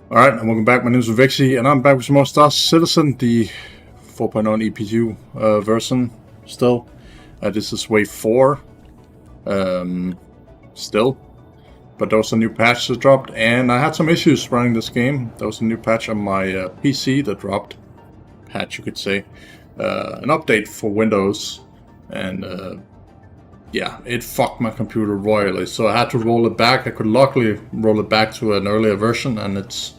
Alright, and welcome back. My name is Revixy, and I'm back with some more Star Citizen, the 4.0 EPU version still. This is wave 4 still, but there was a new patch that dropped, and I had some issues running this game. There was a new patch on my PC that dropped. Patch, you could say. An update for Windows, and yeah, it fucked my computer royally, so I had to roll it back. I could luckily roll it back to an earlier version, and it's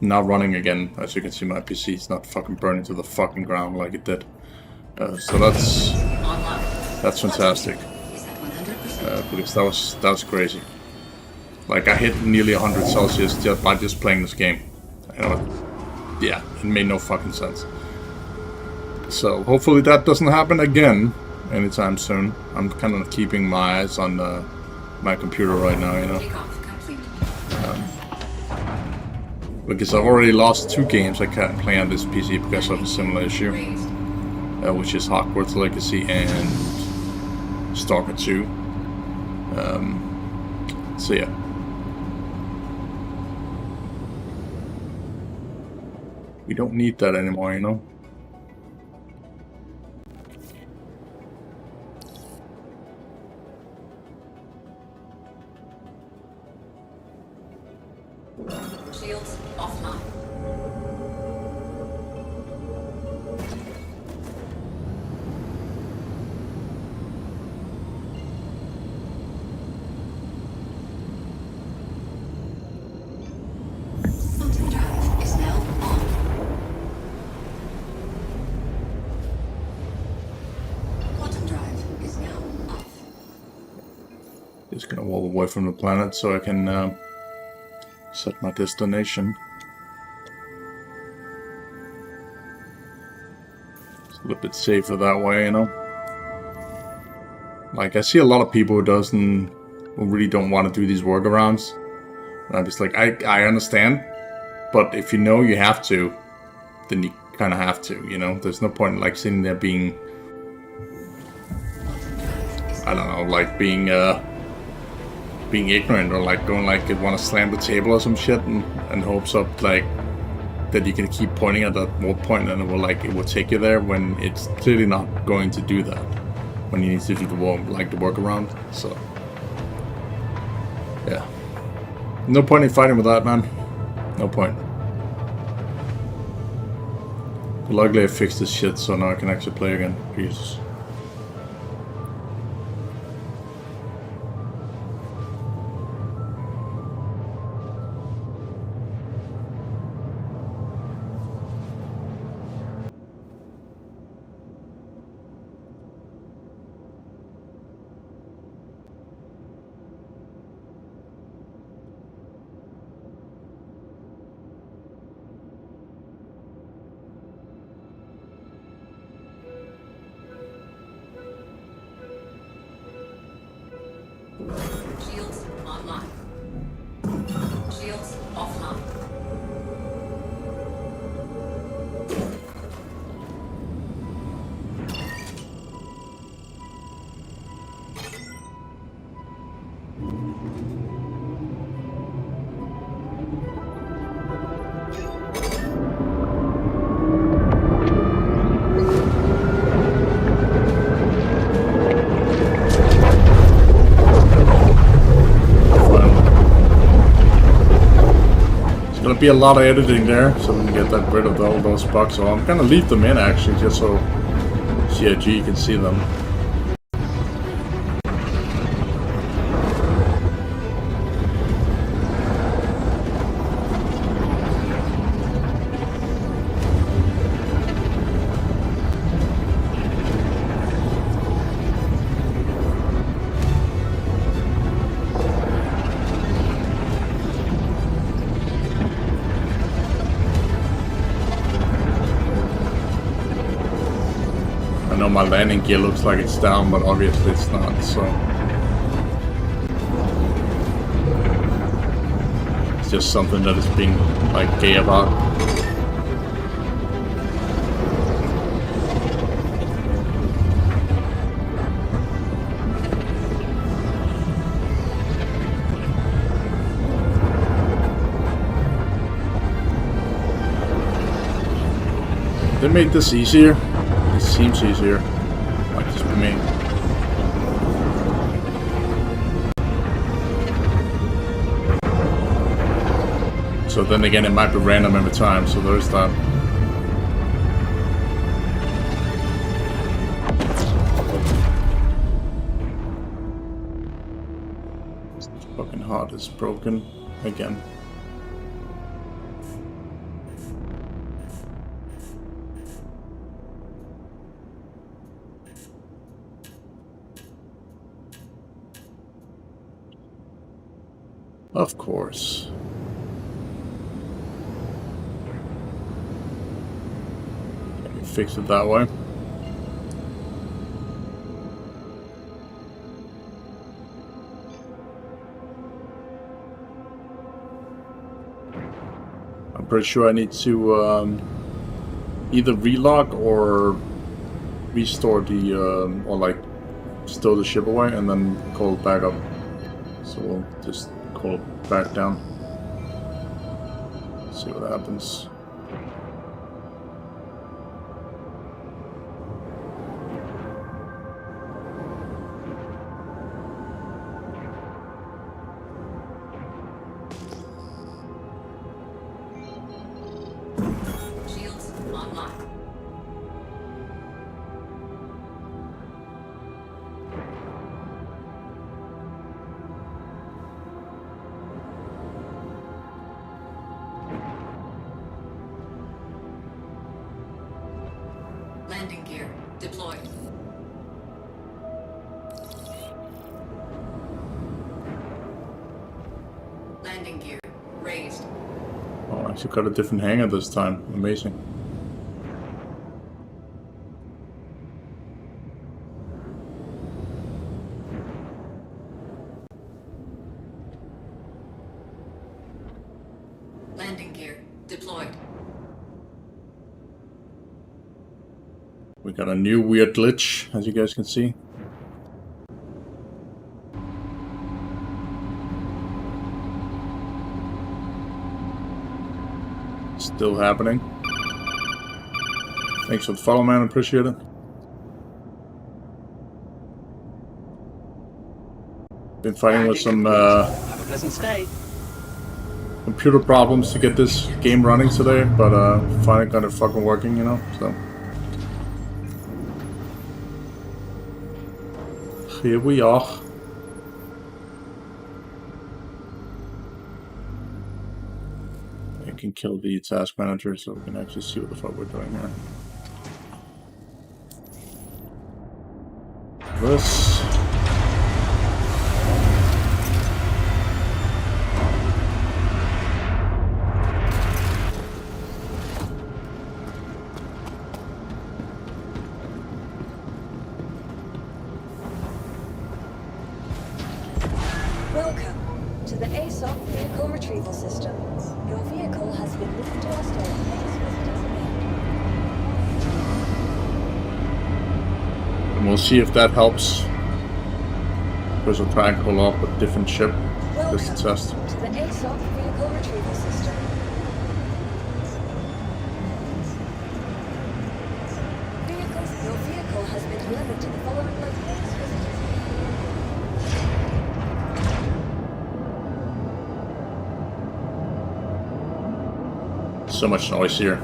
now running again. As you can see, my PC is not fucking burning to the fucking ground like it did. So that's fantastic. Because that was crazy. Like, I hit nearly 100 Celsius just by just playing this game. You know, yeah, it made no fucking sense. So hopefully that doesn't happen again anytime soon. I'm kind of keeping my eyes on my computer right now, you know. Because I've already lost 2 games I can't play on this PC because of a similar issue, which is Hogwarts Legacy and Stalker 2. So yeah. We don't need that anymore, you know. Shields offline. Quantum drive is now on. Quantum drive is now off. Just gonna walk away from the planet so I can set my destination. It's a little bit safer that way, you know. Like, I see a lot of people who really don't want to do these workarounds. And I'm just like, I understand, but if you know you have to, then you kind of have to, you know. There's no point in, like, sitting there being, I don't know, like being ignorant, or like going like you want to slam the table or some shit and hopes up like that you can keep pointing at that one point and it will take you there, when it's clearly not going to do that when you need to do the workaround. So yeah, no point in fighting with that, man. No point. But luckily I fixed this shit, so now I can actually play again. Jesus. Shields online. Shields offline. Gonna be a lot of editing there, so we can get that rid of all those bugs. So I'm gonna leave them in actually, just so CIG can see them. I know my landing gear looks like it's down, but obviously it's not, so it's just something that is being like gay about. They made this easier. It seems easier. Might just be me. So then again, it might be random every time, so there's that. This fucking heart is broken again. Of course. Fix it that way. I'm pretty sure I need to either relog or restore the or like stow the ship away and then call it back up. So we'll just call it back down. See what happens. Landing gear deployed. Landing gear raised. Oh, I actually got a different hanger this time. Amazing. Landing gear deployed. We got a new weird glitch, as you guys can see. Still happening. Thanks for the follow, man. Appreciate it. Been fighting with some Have a pleasant stay. computer problems to get this game running today, but finally got it fucking working, you know, so. Here we are. I can kill the task manager so we can actually see what the fuck we're doing here. This. Welcome to the ASOP Vehicle Retrieval System. Your vehicle has been moved to our state. Please visit us again. And we'll see if that helps. Because we'll try and call off a different ship. This Welcome test. to the ASOP Vehicle Retrieval System. Your vehicle has been delivered to the following locations. So much noise here.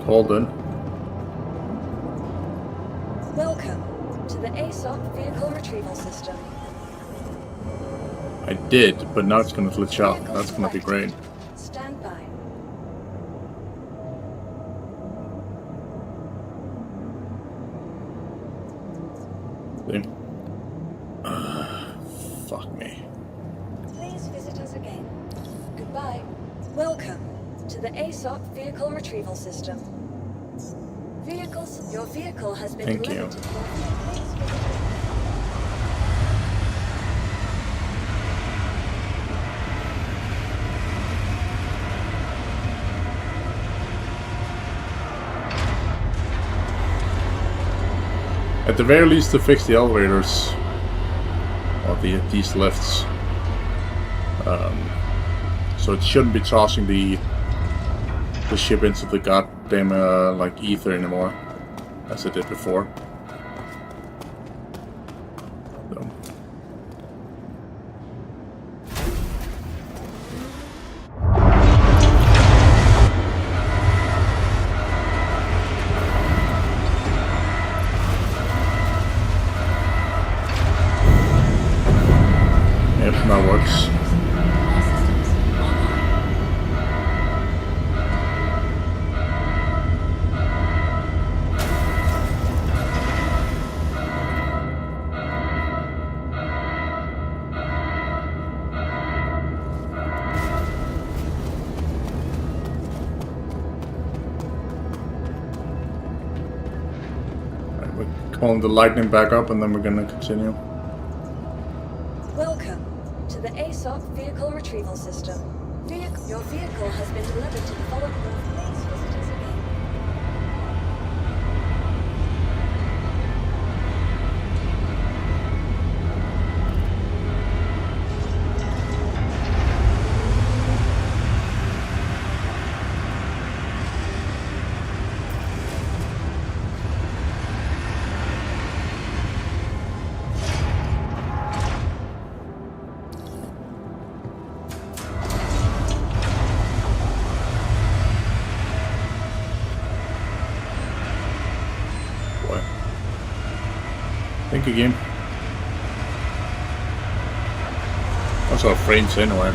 Called in. Welcome to the ASOP Vehicle Retrieval System. I did, but now it's gonna glitch out. Vehicle That's gonna be great. selected. Stand by. See? Fuck me. Please visit us again. Goodbye. Welcome to the ASOP Vehicle Retrieval System. Your vehicle has been Thank delivered you. to please visit us again. At the very least to fix the elevators. Or these lifts. So it shouldn't be tossing the ship into the goddamn like ether anymore, as it did before. So. Yep, that works. Calling the lightning back up, and then we're gonna continue. Welcome to the ASOC Vehicle Retrieval System. Your vehicle has been delivered to the following. Please visit us again. Think again. What's our frames anyway?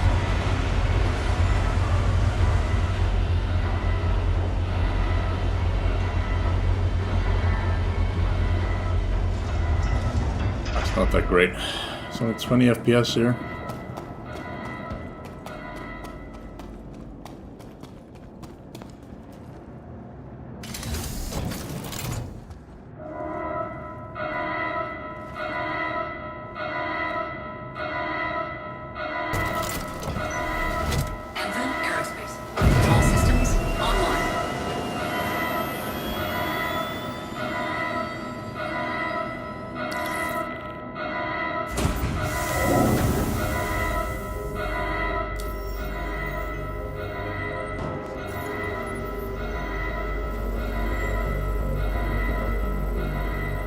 That's not that great. It's only 20 FPS here.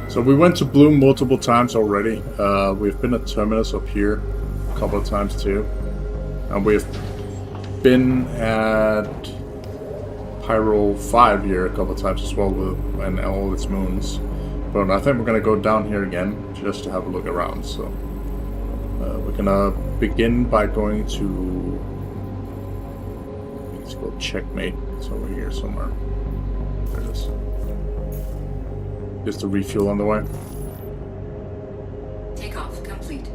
So we went to Bloom multiple times already. We've been at Terminus up here a couple of times too. And we've been at Pyro 5 here a couple of times as well, and all its moons. But I think we're gonna go down here again just to have a look around. So we're gonna begin by going to, let's go Checkmate. It's over here somewhere. There it is. Just a refuel on the way. Takeoff complete.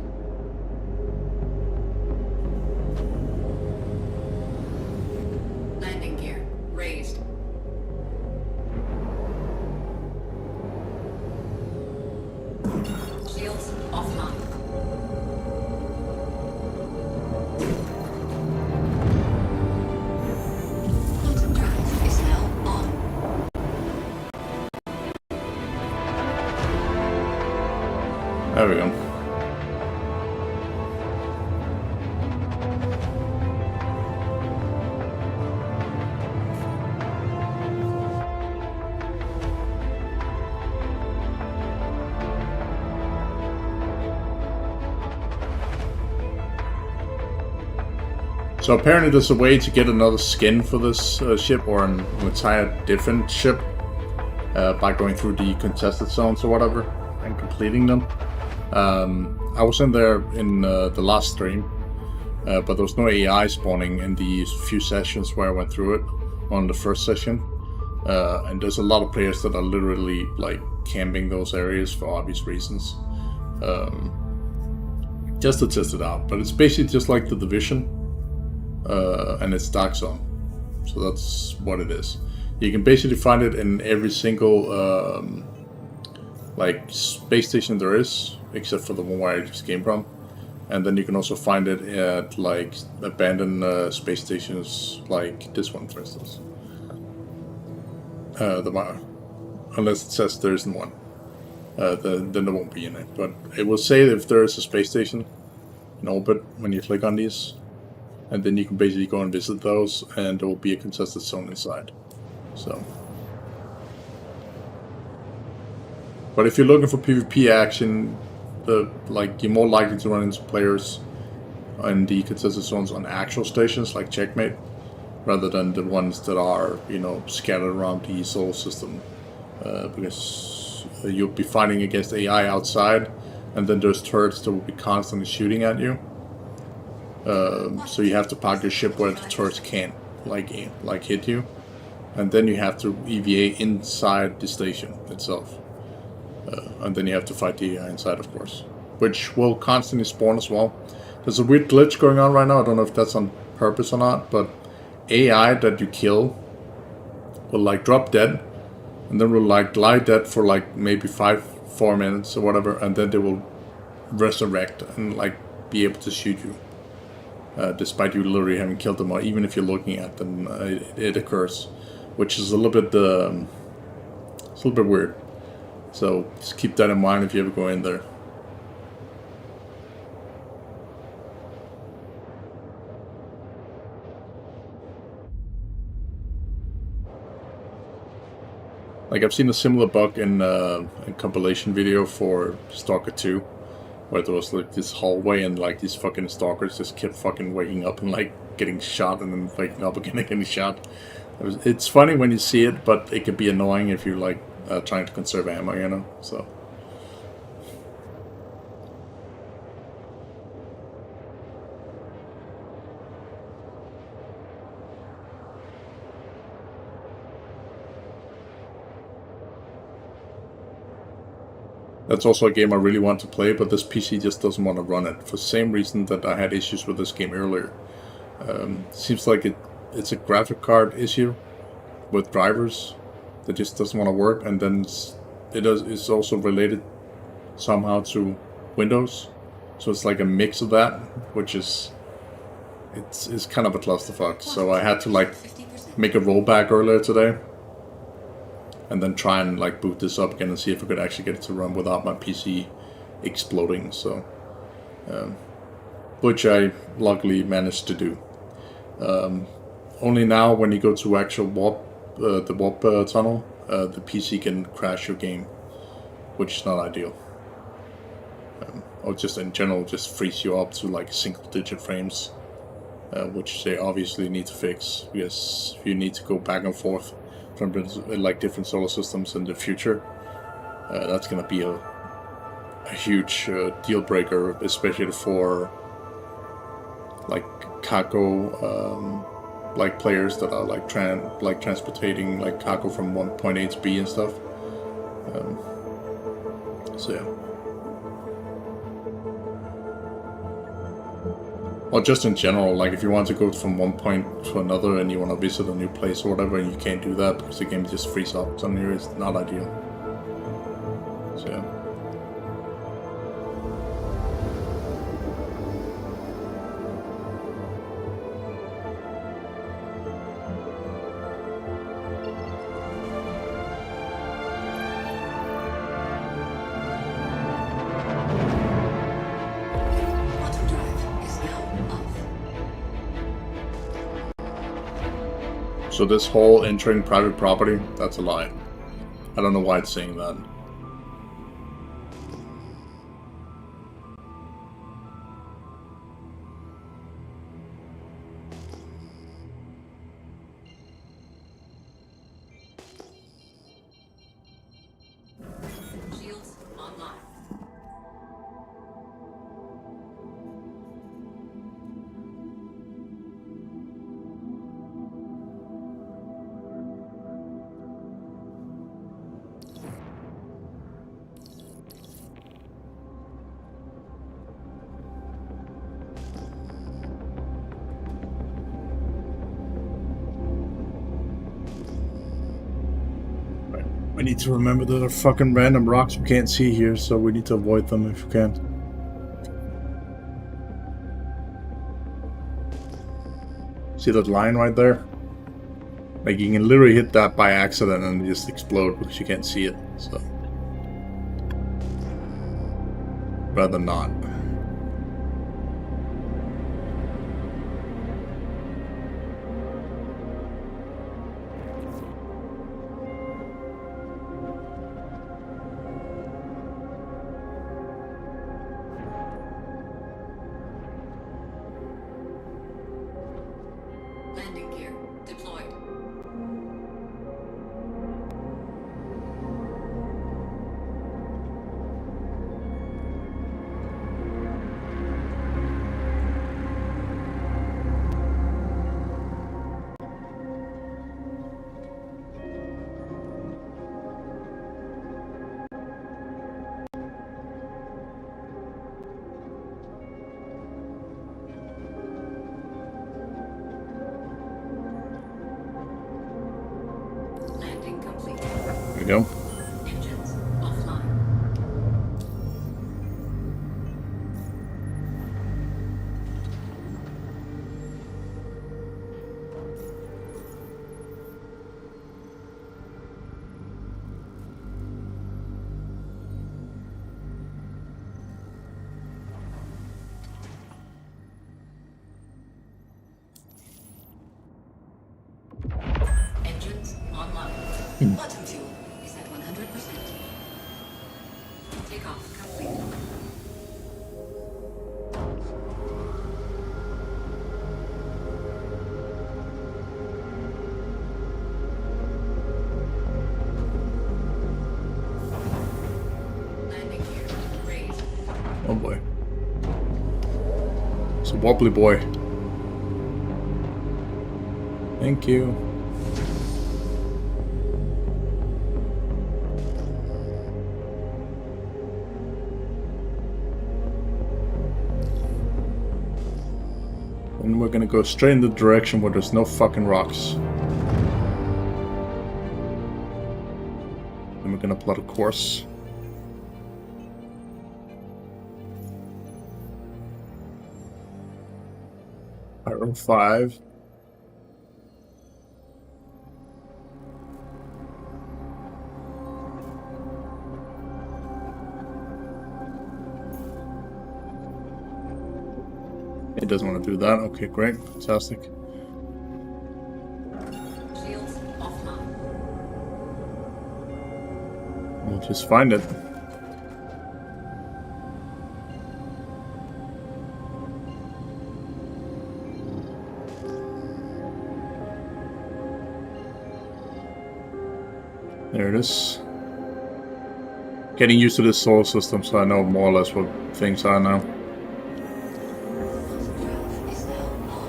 Landing gear raised. Shields offline. Quantum drive is now on. There we go. So apparently there's a way to get another skin for this ship, or an entire different ship, by going through the contested zones or whatever and completing them. I was in there in the last stream, but there was no AI spawning in the few sessions where I went through it on the first session. And there's a lot of players that are literally like camping those areas for obvious reasons, just to test it out. But it's basically just like the Division, and it's Dark Zone, so that's what it is. You can basically find it in every single like space station there is, except for the one where I just came from. And then you can also find it at like abandoned space stations, like this one, for instance. Unless it says there isn't one. then there won't be any. But it will say if there is a space station in orbit when you click on these, and then you can basically go and visit those, and there will be a contested zone inside. So, but if you're looking for PvP action, you're more likely to run into players in the contested zones on actual stations like Checkmate, rather than the ones that are, you know, scattered around the solar system, because you'll be fighting against AI outside, and then there's turrets that will be constantly shooting at you. So you have to park your ship where the turrets can't like hit you, and then you have to EVA inside the station itself, and then you have to fight the AI inside, of course, which will constantly spawn as well. There's a weird glitch going on right now. I don't know if that's on purpose or not, but AI that you kill will like drop dead, and then will like lie dead for like maybe 4 minutes or whatever, and then they will resurrect and like be able to shoot you, despite you literally having killed them, or even if you're looking at them, it occurs, which is a little bit it's a little bit weird. So just keep that in mind if you ever go in there. Like, I've seen a similar bug in a compilation video for Stalker 2, where there was like this hallway and like these fucking stalkers just kept fucking waking up and like getting shot and then waking up again and getting shot. It's funny when you see it, but it can be annoying if you're like trying to conserve ammo, you know, so. That's also a game I really want to play, but this PC just doesn't want to run it, for the same reason that I had issues with this game earlier. Seems like it's a graphic card issue with drivers that just doesn't want to work, and then it's also related somehow to Windows, so it's like a mix of that, which is it's kind of a clusterfuck. So I had to like make a rollback earlier today, and then try and like boot this up again and see if I could actually get it to run without my PC exploding. So, which I luckily managed to do. Only now, when you go to actual the warp tunnel, the PC can crash your game, which is not ideal. Or just in general, just freeze you up to like single-digit frames, which they obviously need to fix, because you need to go back and forth from like different solar systems in the future. That's gonna be a huge deal breaker, especially for like cargo like players that are like transporting like cargo from one point A to B and stuff. So yeah. Or just in general, like if you want to go from one point to another and you want to visit a new place or whatever, and you can't do that because the game just freezes up suddenly, it's not ideal. So yeah. So this whole entering private property, that's a lie. I don't know why it's saying that. Shields online. We need to remember there are fucking random rocks we can't see here, so we need to avoid them if we can. See that line right there? Like, you can literally hit that by accident and just explode because you can't see it, so. rather not. Landing gear deployed. Landing complete. There we go. Engines offline. Engines online. Bottom fuel is at 100%. Takeoff complete. Landing gear raised. Oh boy. It's a wobbly boy. Thank you. And we're gonna go straight in the direction where there's no fucking rocks. And we're gonna plot a course. Pyro 5. It doesn't want to do that. Okay, great. Fantastic. Shields offline. We'll just find it. There it is. Getting used to this solar system, so I know more or less what things are now. Drive is now on.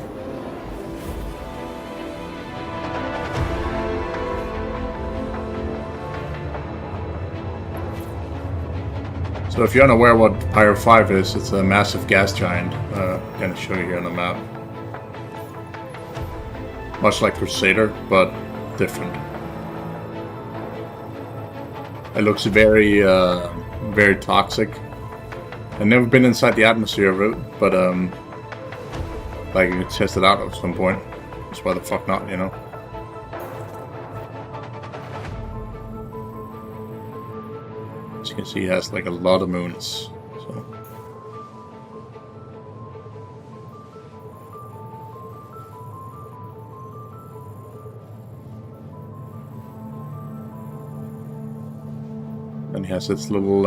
So if you're unaware what Pyro 5 is, it's a massive gas giant. I'm going to show you here on the map. Much like Crusader, but different. It looks very, very toxic. I've never been inside the atmosphere of it, but like you could test it out at some point. Just why the fuck not, you know? As you can see, it has like a lot of moons. So. And he has its little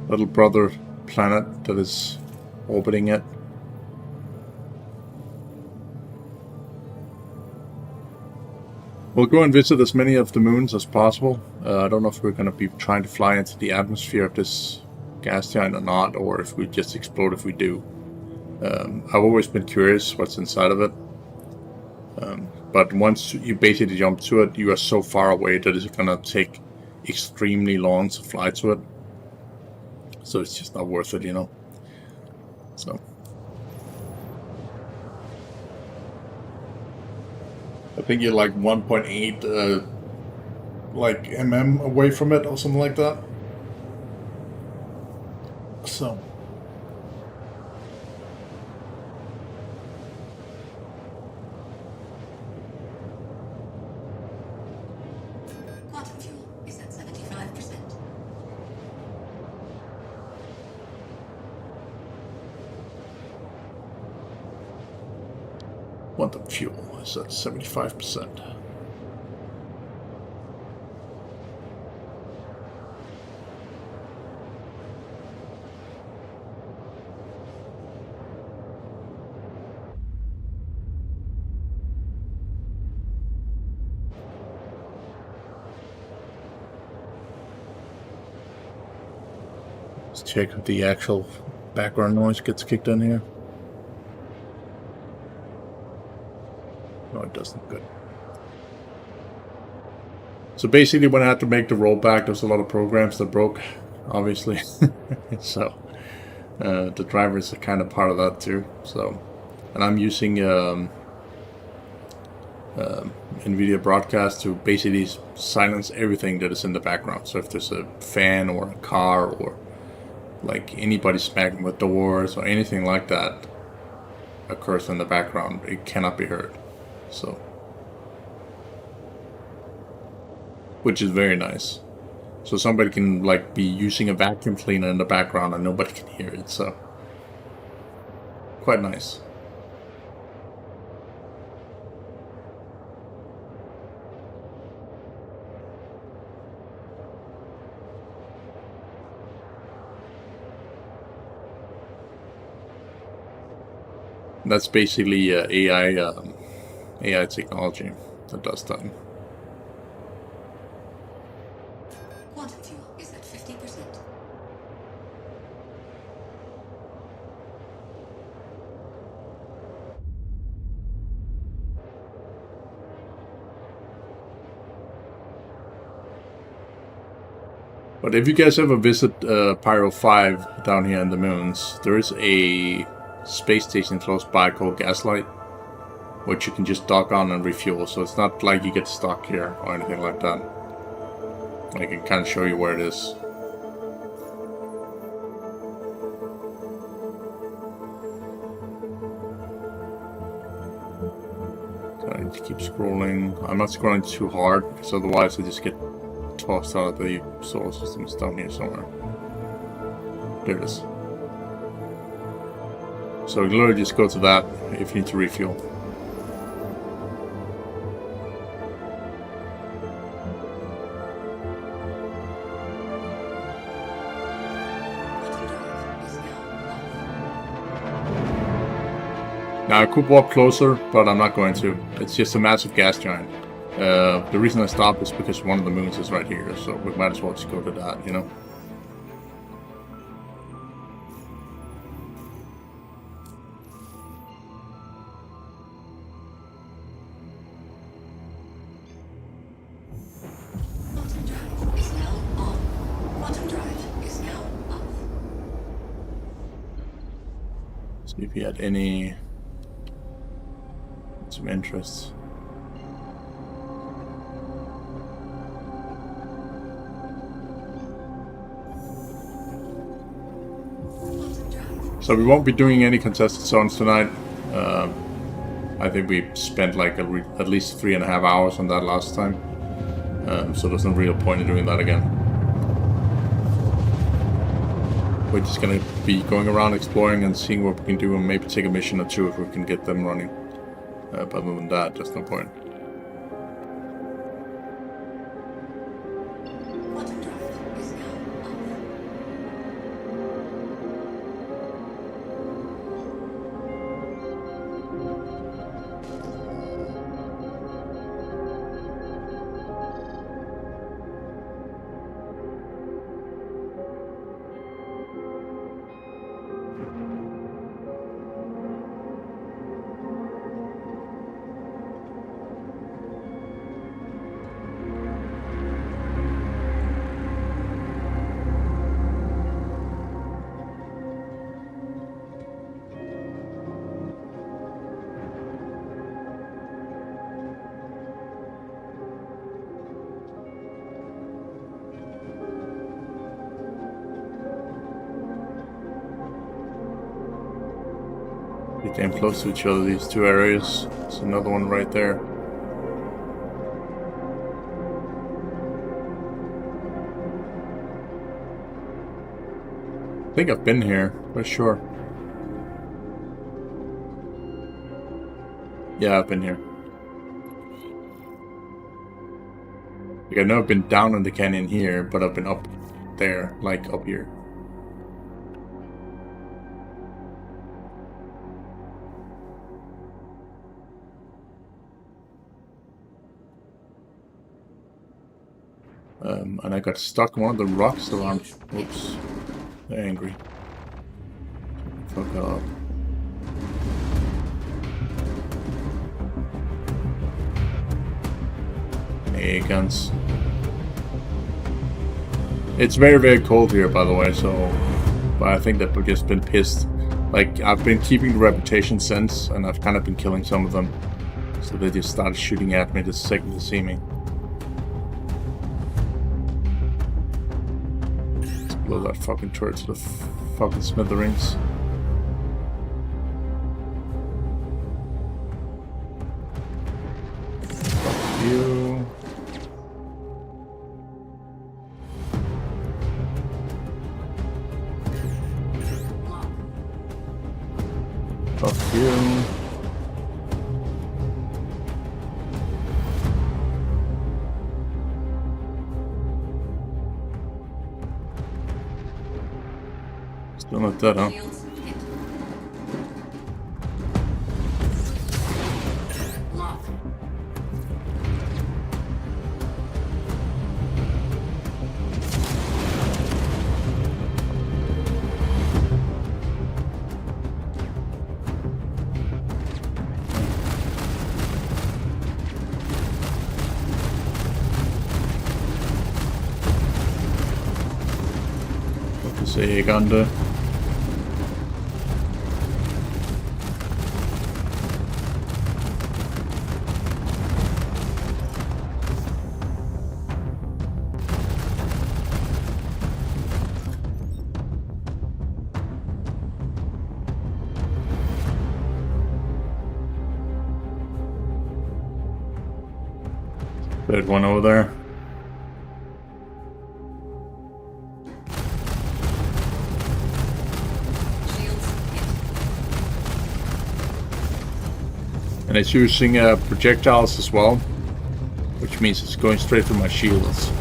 little brother planet that is orbiting it. We'll go and visit as many of the moons as possible. I don't know if we're going to be trying to fly into the atmosphere of this gas giant or not, or if we just explode if we do. I've always been curious what's inside of it. But once you basically jump to it, you are so far away that it's going to take extremely long to fly to it. So it's just not worth it, you know. So I think you're like 1.8 like mm away from it or something like that. So Quantum fuel is at 75%. Quantum fuel is at 75%. Let's check if the actual background noise gets kicked in here. No, it doesn't. Good. So basically, when I had to make the rollback, there's a lot of programs that broke, obviously. So the drivers are kind of part of that too. So, and I'm using NVIDIA Broadcast to basically silence everything that is in the background. So if there's a fan or a car or like anybody smacking with doors or anything like that occurs in the background, it cannot be heard. So, which is very nice. So somebody can like be using a vacuum cleaner in the background and nobody can hear it. So quite nice. That's basically AI technology that does that. Quantum fuel is at 50%. But if you guys ever visit Pyro 5 down here in the moons, there is a space station close by called Gaslight, which you can just dock on and refuel. So it's not like you get stuck here or anything like that. I can kind of show you where it is. So I need to keep scrolling. I'm not scrolling too hard, because otherwise I just get tossed out of the solar system. It's down here somewhere. There it is. So you literally just go to that if you need to refuel. Now I could walk closer, but I'm not going to. It's just a massive gas giant. The reason I stopped is because one of the moons is right here, so we might as well just go to that, you know? Quantum drive is now on. Quantum drive is now off. See if he had some interests. So we won't be doing any contested zones tonight. I think we spent like at least 3.5 hours on that last time. So there's no real point in doing that again. We're just gonna be going around exploring and seeing what we can do, and maybe take a mission or two if we can get them running. But other than that, there's no point. Quantum drive is now off. We came close to each other, these two areas. There's another one right there. I think I've been here, for sure. Yeah, I've been here. Like, I've never been down in the canyon here, but I've been up there, like up here. And I got stuck in one of the rocks around. Whoops. They're angry. Fuck up. Hey, guns. It's very, very cold here, by the way, so... But I think that we've just been pissed. Like, I've been keeping the reputation since, and I've kind of been killing some of them. So they just started shooting at me the second they see me. Let's blow that fucking turret to the fucking smithereens. Fuck you. Fuck you. Still not dead, huh? Shields hit. Lock. What to say, Uganda? There's one over there. Shields hit. And it's using projectiles as well, which means it's going straight through my shields.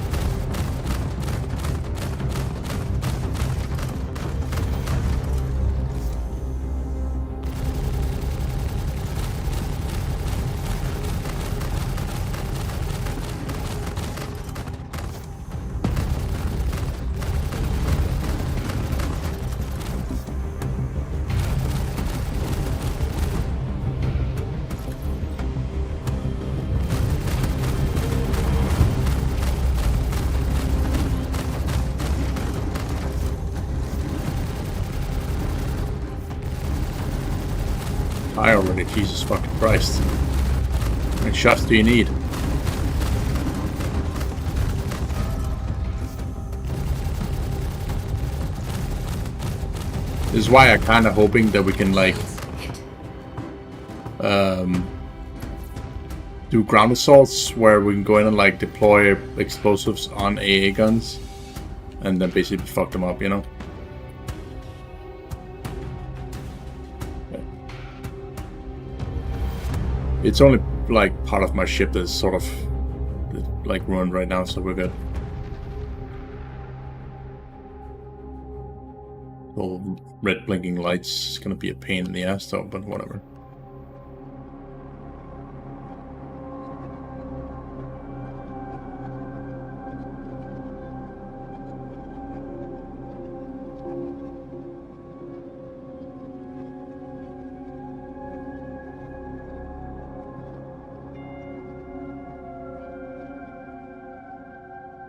I already, Jesus fucking Christ. How many shots do you need? This is why I'm kind of hoping that we can, like, Shields hit. do ground assaults where we can go in and, like, deploy explosives on AA guns and then basically fuck them up, you know? It's only, like, part of my ship that's sort of, like, ruined right now, so we're good. Little red blinking lights is gonna be a pain in the ass, though, but whatever.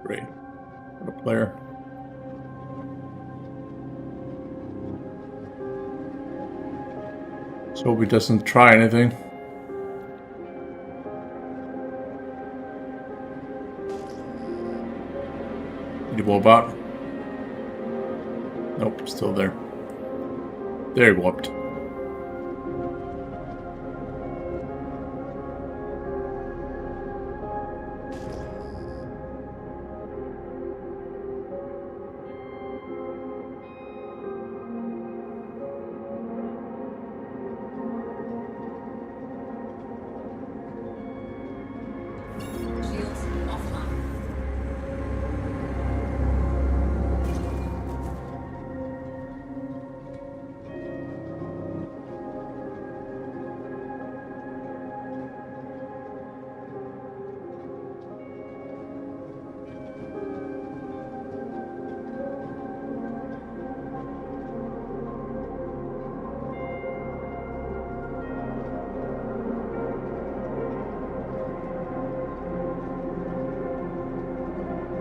Great. What a player. So hope he doesn't try anything. Did he warp out? Nope, still there. There he warped.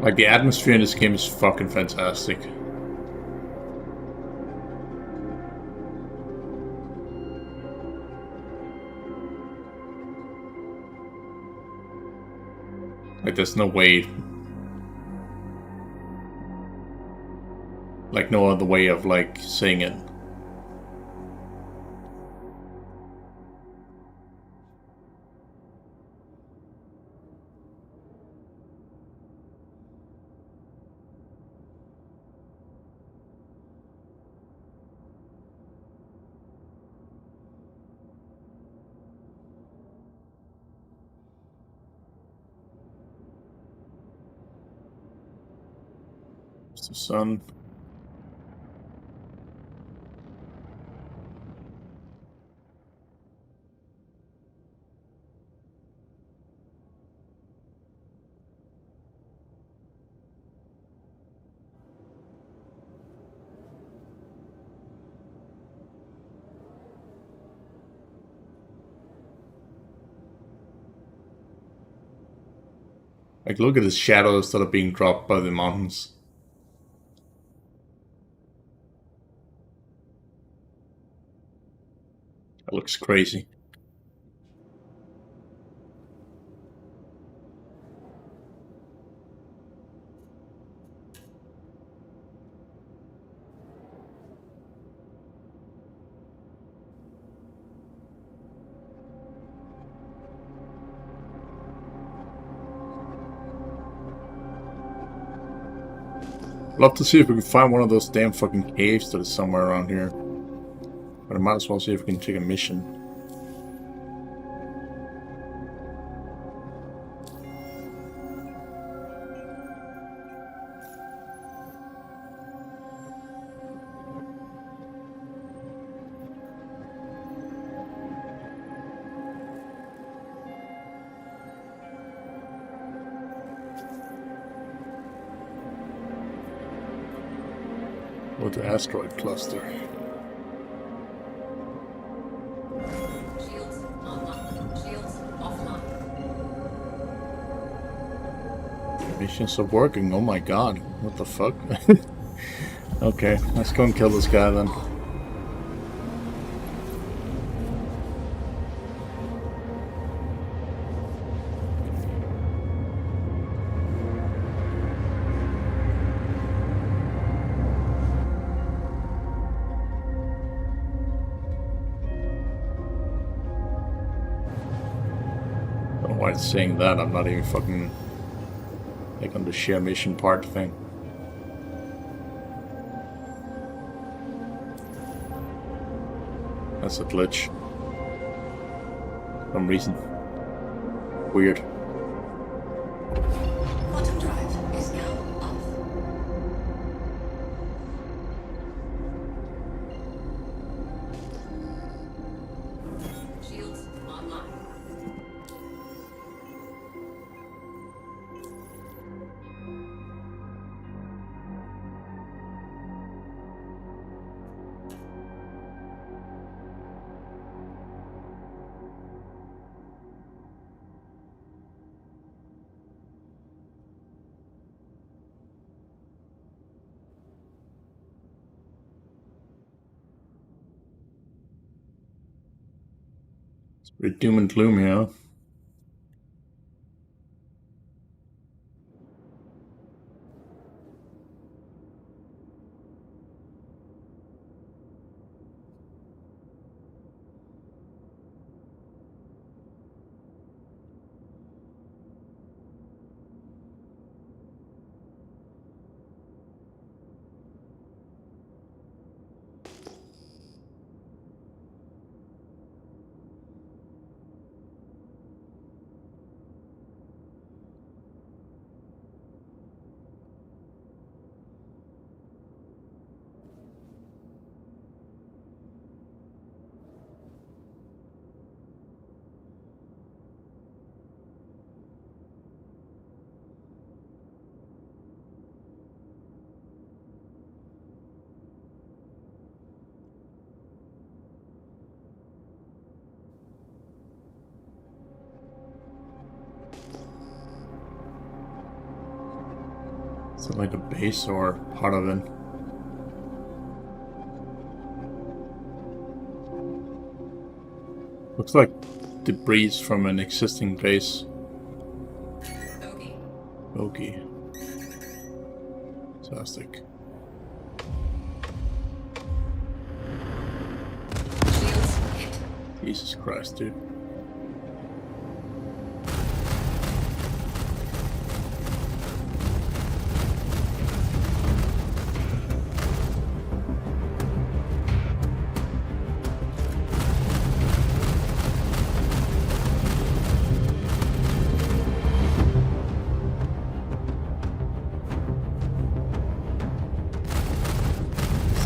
Like, the atmosphere in this game is fucking fantastic. Like, there's no way... Like, no other way of, like, saying it. It's the sun. Like, look at the shadows that are being dropped by the mountains. That looks crazy. Love to see if we can find one of those damn fucking caves that is somewhere around here. But I might as well see if we can take a mission. Or the asteroid cluster. Shields online. Shields offline. Missions are working, oh my god. What the fuck? Okay, let's go and kill this guy then. I don't know why it's saying that. I'm not even fucking like on the share mission part thing. That's a glitch. For some reason. Weird. Quantum drive is now off. Shields online. It's pretty doom and gloom here. Is it like a base or part of it? Looks like debris from an existing base. Bogey. Okay. Fantastic. Shields hit. Jesus Christ, dude.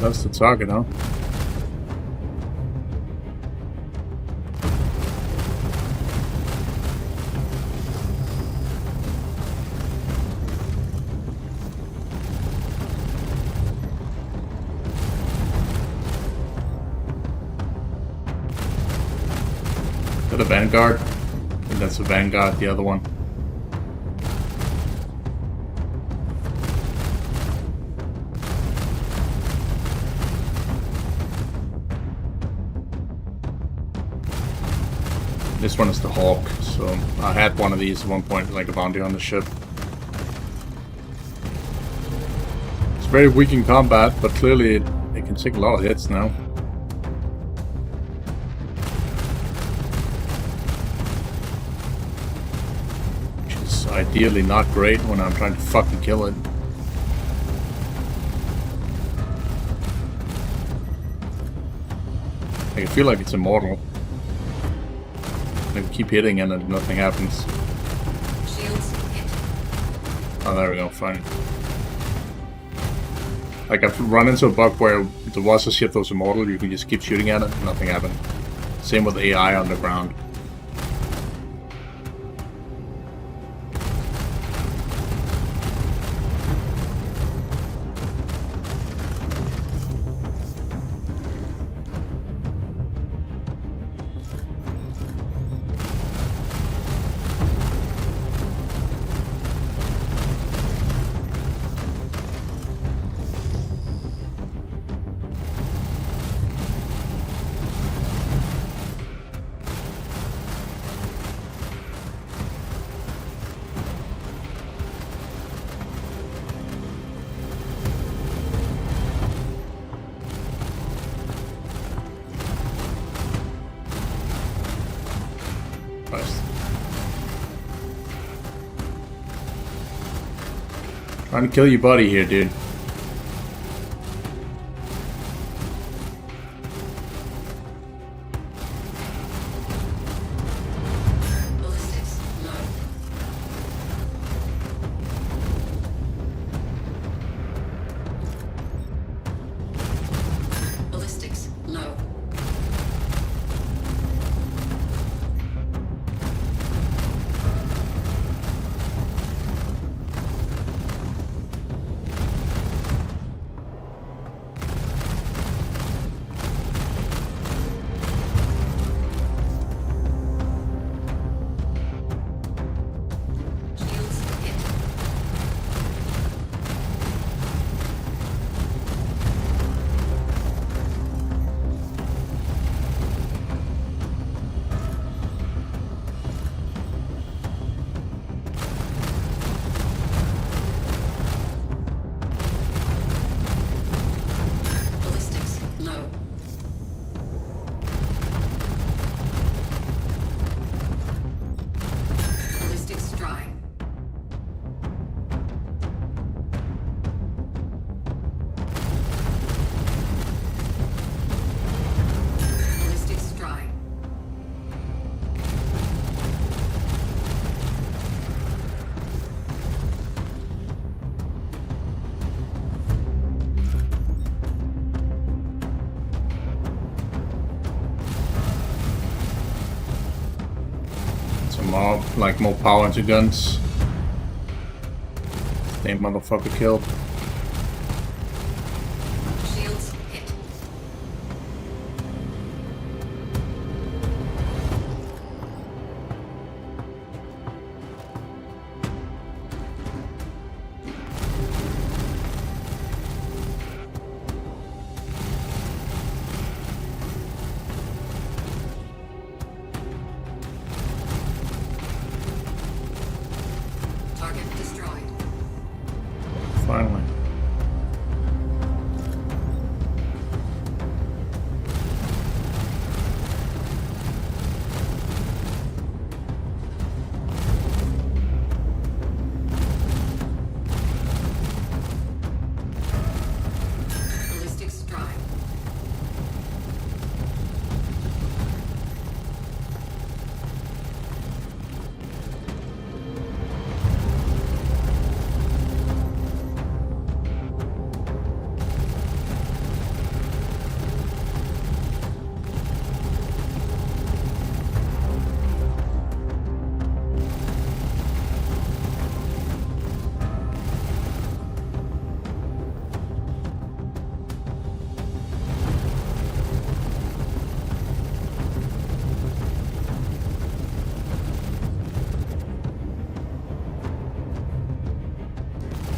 That's the target, huh? Is that a Vanguard? I think that's a Vanguard, the other one. This one is the Hawk, so I had one of these at one point, like a bounty on the ship. It's very weak in combat, but clearly it can take a lot of hits now. Which is ideally not great when I'm trying to fucking kill it. I feel like it's immortal. I keep hitting and nothing happens. Shields hit. Oh, there we go, fine. Like, I've run into a bug where there was a ship that was immortal, you can just keep shooting at it, and nothing happened. Same with AI on the ground. Christ. Trying to kill your buddy here, dude. Ballistics low. Ballistics low. Shields hit. Ballistics low. Ballistics dry. Ballistics dry. Some more, like, more power into guns. Same motherfucker killed. Shields hit. Target destroyed. Finally. Ballistic strike.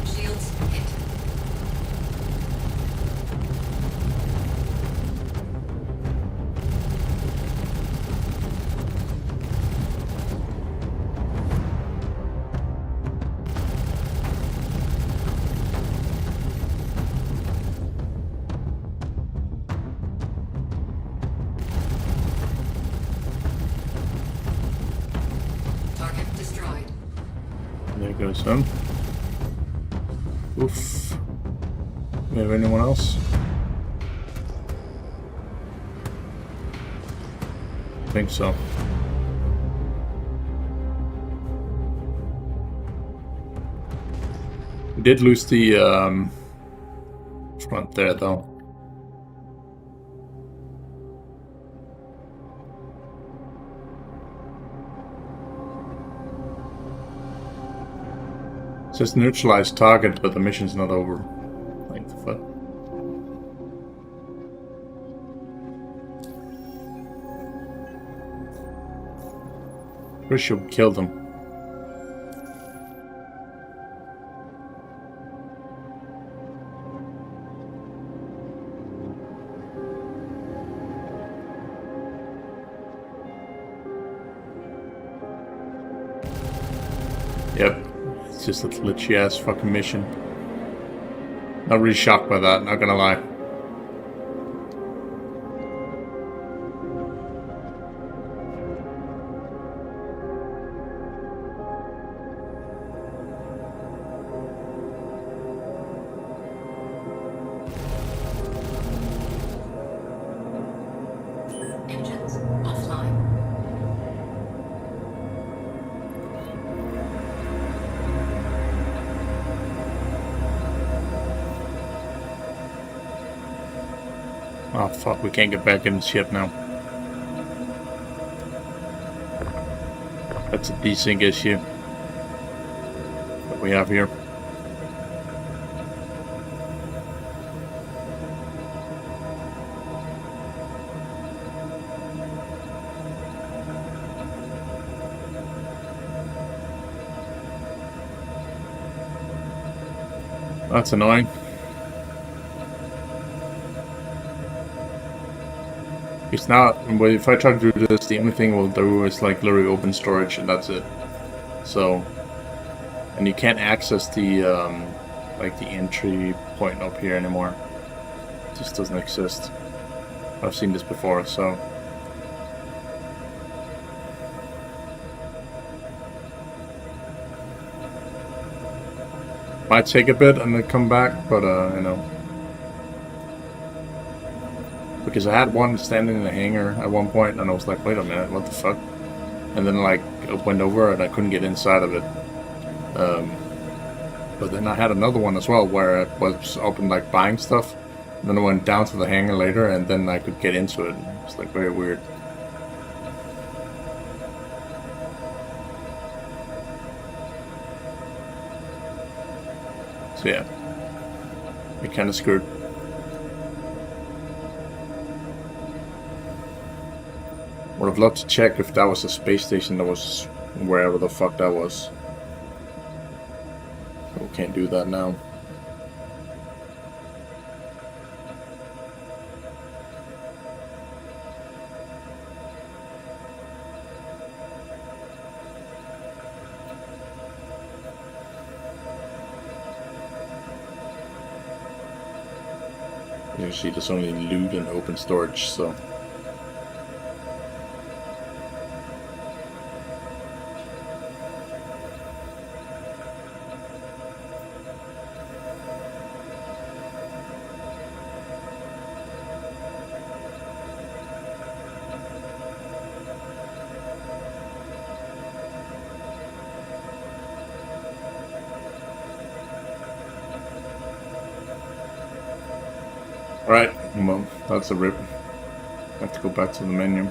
Shields hit. Target destroyed. There goes him. Oof. We have anyone else? I think so. We did lose the front there though. It says neutralize target, but the mission's not over. Like the fuck. Pretty sure we killed him. Yep. It's just a glitchy ass fucking mission. Not really shocked by that, not gonna lie. Engines offline. Oh fuck, we can't get back in the ship now. That's a desync issue that we have here. That's annoying. It's not, but if I try to do this, the only thing we'll do is like literally open storage and that's it. So, and you can't access the, like the entry point up here anymore. It just doesn't exist. I've seen this before, so. Might take a bit and then come back, but you know. Because I had one standing in the hangar at one point, and I was like, wait a minute, what the fuck? And then like it went over and I couldn't get inside of it. But then I had another one as well where I was open like buying stuff. And then I went down to the hangar later and then I could get into it. It's like very weird. So yeah, it kind of screwed. Would have loved to check if that was a space station that was wherever the fuck that was. We can't do that now. Usually there's only loot and open storage, so... Alright, well, that's a rip. I have to go back to the menu.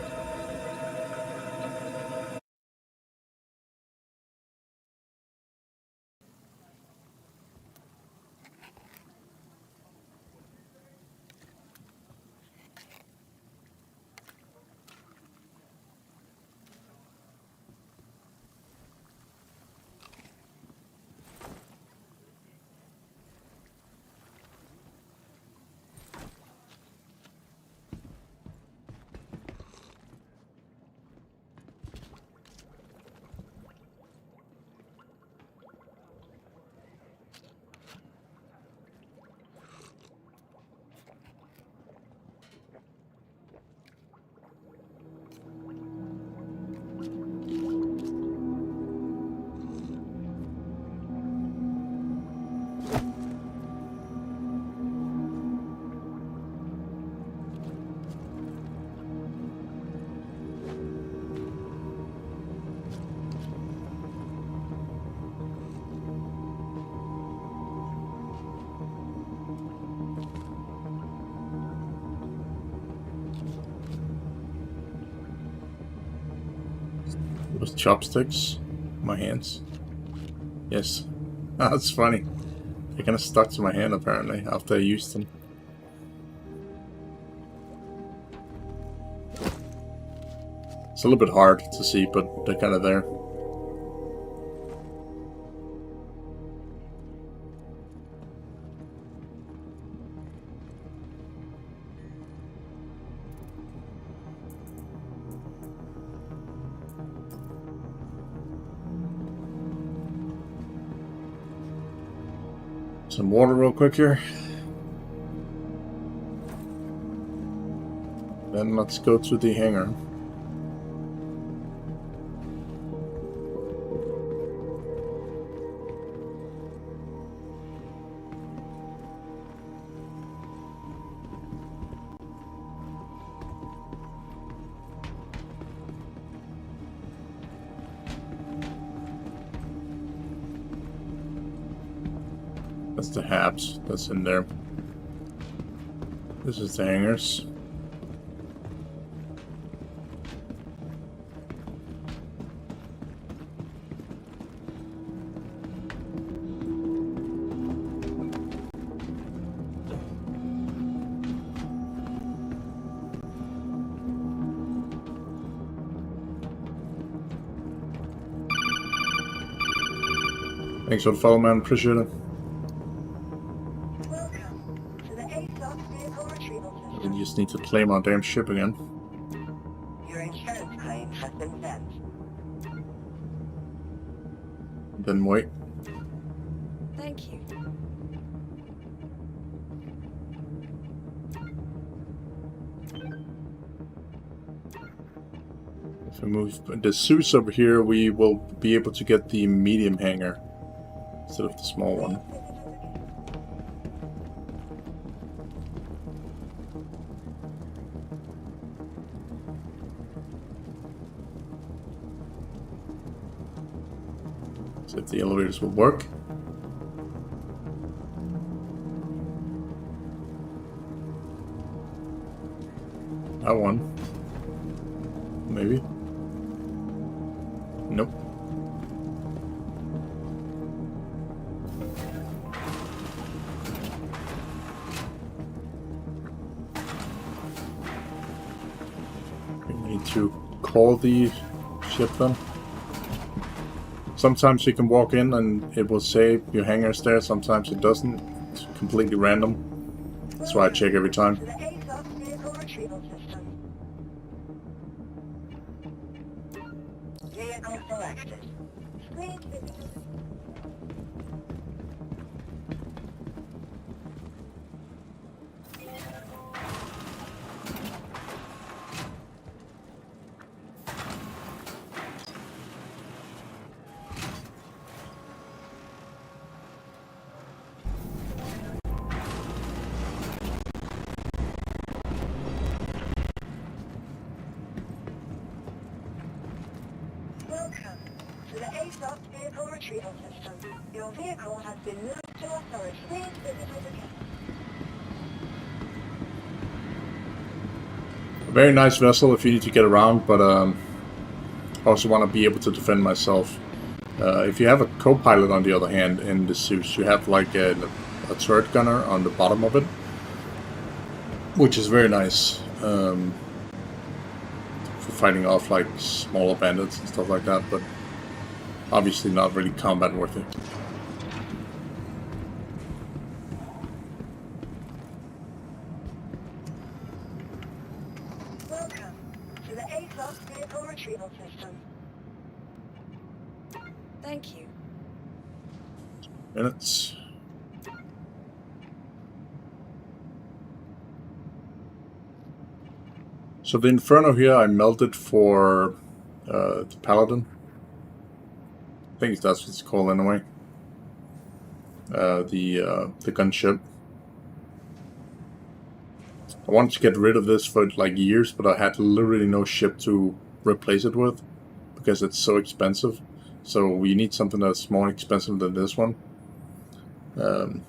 Those chopsticks? My hands? Yes. Ah, that's funny. They kind of stuck to my hand apparently after I used them. It's a little bit hard to see, but they're kind of there. Some water real quick here. Then let's go to the hangar. That's the habs that's in there. This is the hangars. Thanks for the follow, man. Appreciate it. We just need to claim our damn ship again. Your insurance claim has been sent. Then wait. Thank you. If we move the suits over here, we will be able to get the medium hangar instead of the small one. See if the elevators will work. That one. Maybe. Nope. We need to call the ship then. Sometimes you can walk in and it will say your hangar's there, sometimes it doesn't. It's completely random. That's why I check every time. To the ASOS vehicle retrieval system. Vehicle selected. Screen video. vehicle retrieval system. Your vehicle has been moved to authority. Please visit us again. A very nice vessel if you need to get around, but I also want to be able to defend myself. If you have a co-pilot, on the other hand, in the suits, you have like a turret gunner on the bottom of it, which is very nice for fighting off like smaller bandits and stuff like that, but obviously not really combat worthy. Welcome to the ASOS vehicle retrieval system. Thank you. Minutes. So the Inferno here I melted for the Paladin. I think that's what it's called anyway. The gunship. I wanted to get rid of this for like years, but I had literally no ship to replace it with because it's so expensive. So we need something that's more expensive than this one. And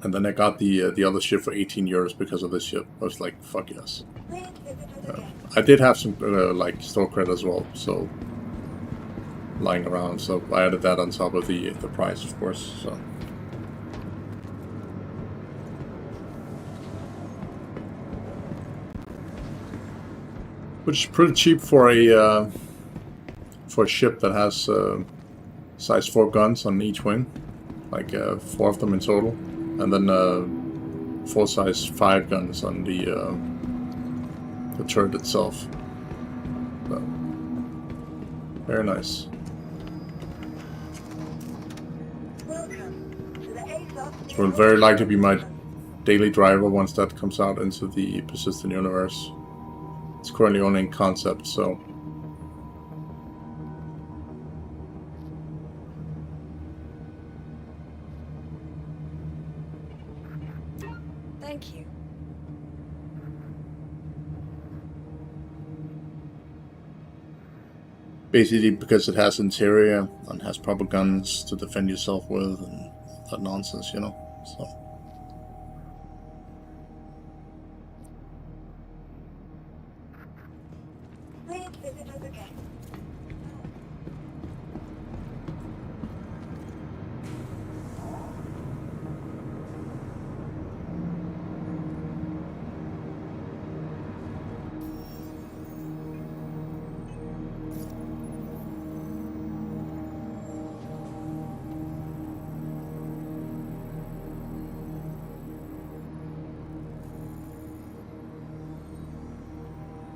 then I got the other ship for 18 euros because of this ship. I was like, fuck yes. I did have some like store credit as well, so lying around. So I added that on top of the price, of course. So. Which is pretty cheap for a ship that has size 4 guns on each wing, like 4 of them in total, and then 4 size 5 guns on the turret itself. So, very nice. It will very likely be my daily driver once that comes out into the persistent universe. It's currently only in concept, so. Thank you. Basically because it has interior and has proper guns to defend yourself with and that nonsense, you know. So.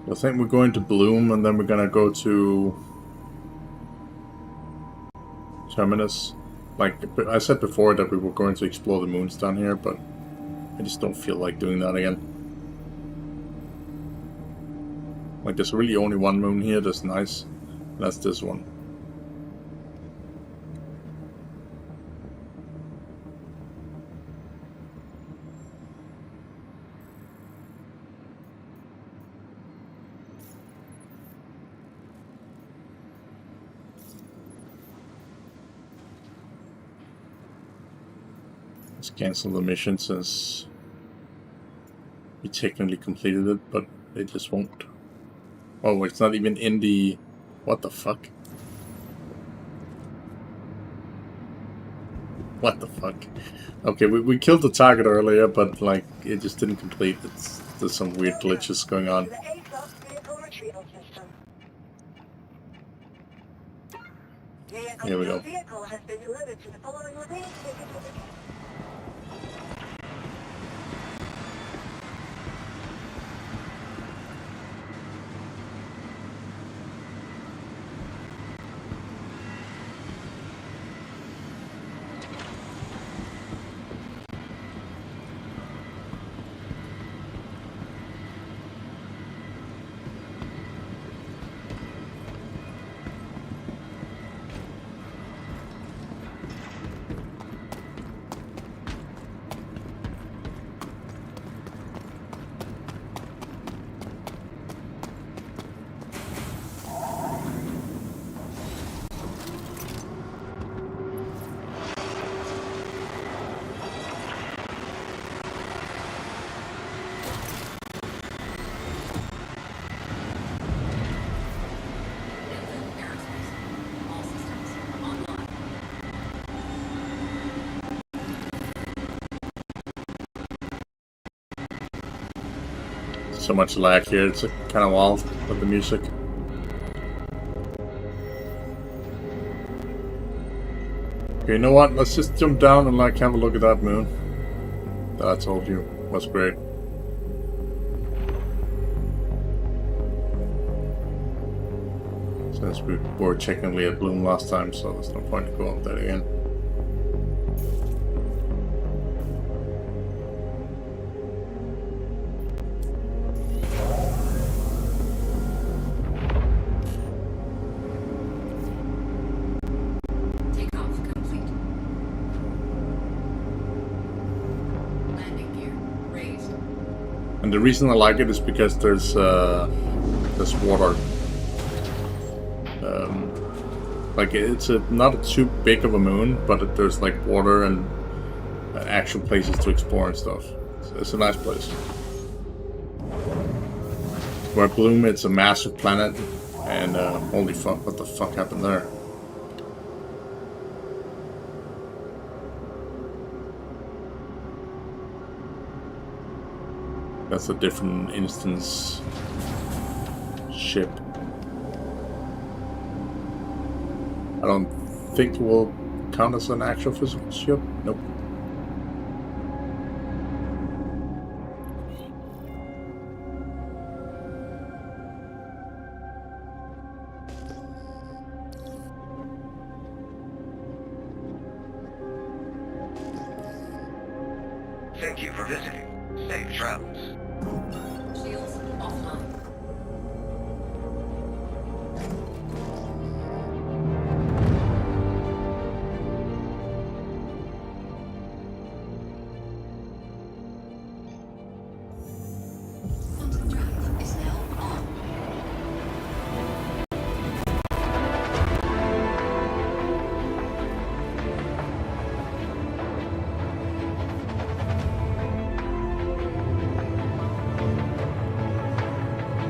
I think we're going to Bloom, and then we're gonna go to Terminus. Like I said before that we were going to explore the moons down here, but I just don't feel like doing that again. Like there's really only one moon here that's nice, and that's this one. Cancel the mission since we technically completed it, but it just won't. Oh, it's not even in the... What the fuck? What the fuck? Okay, we killed the target earlier, but like it just didn't complete. There's some weird glitches going on. Here we go. So much lag here, it's kind of wild with the music. Okay, you know what? Let's just jump down and like have a look at that moon that I told you was great. Since we were technically at Bloom last time, so there's no point to go up there again. And the reason I like it is because there's water. Like it's not too big of a moon, but there's like water and actual places to explore and stuff. So it's a nice place. Where Bloom, it's a massive planet, and holy fuck, what the fuck happened there? That's a different instance ship. I don't think it will count as an actual physical ship. Nope. Thank you for visiting. Safe travels. Shields offline. Quantum drive is now on.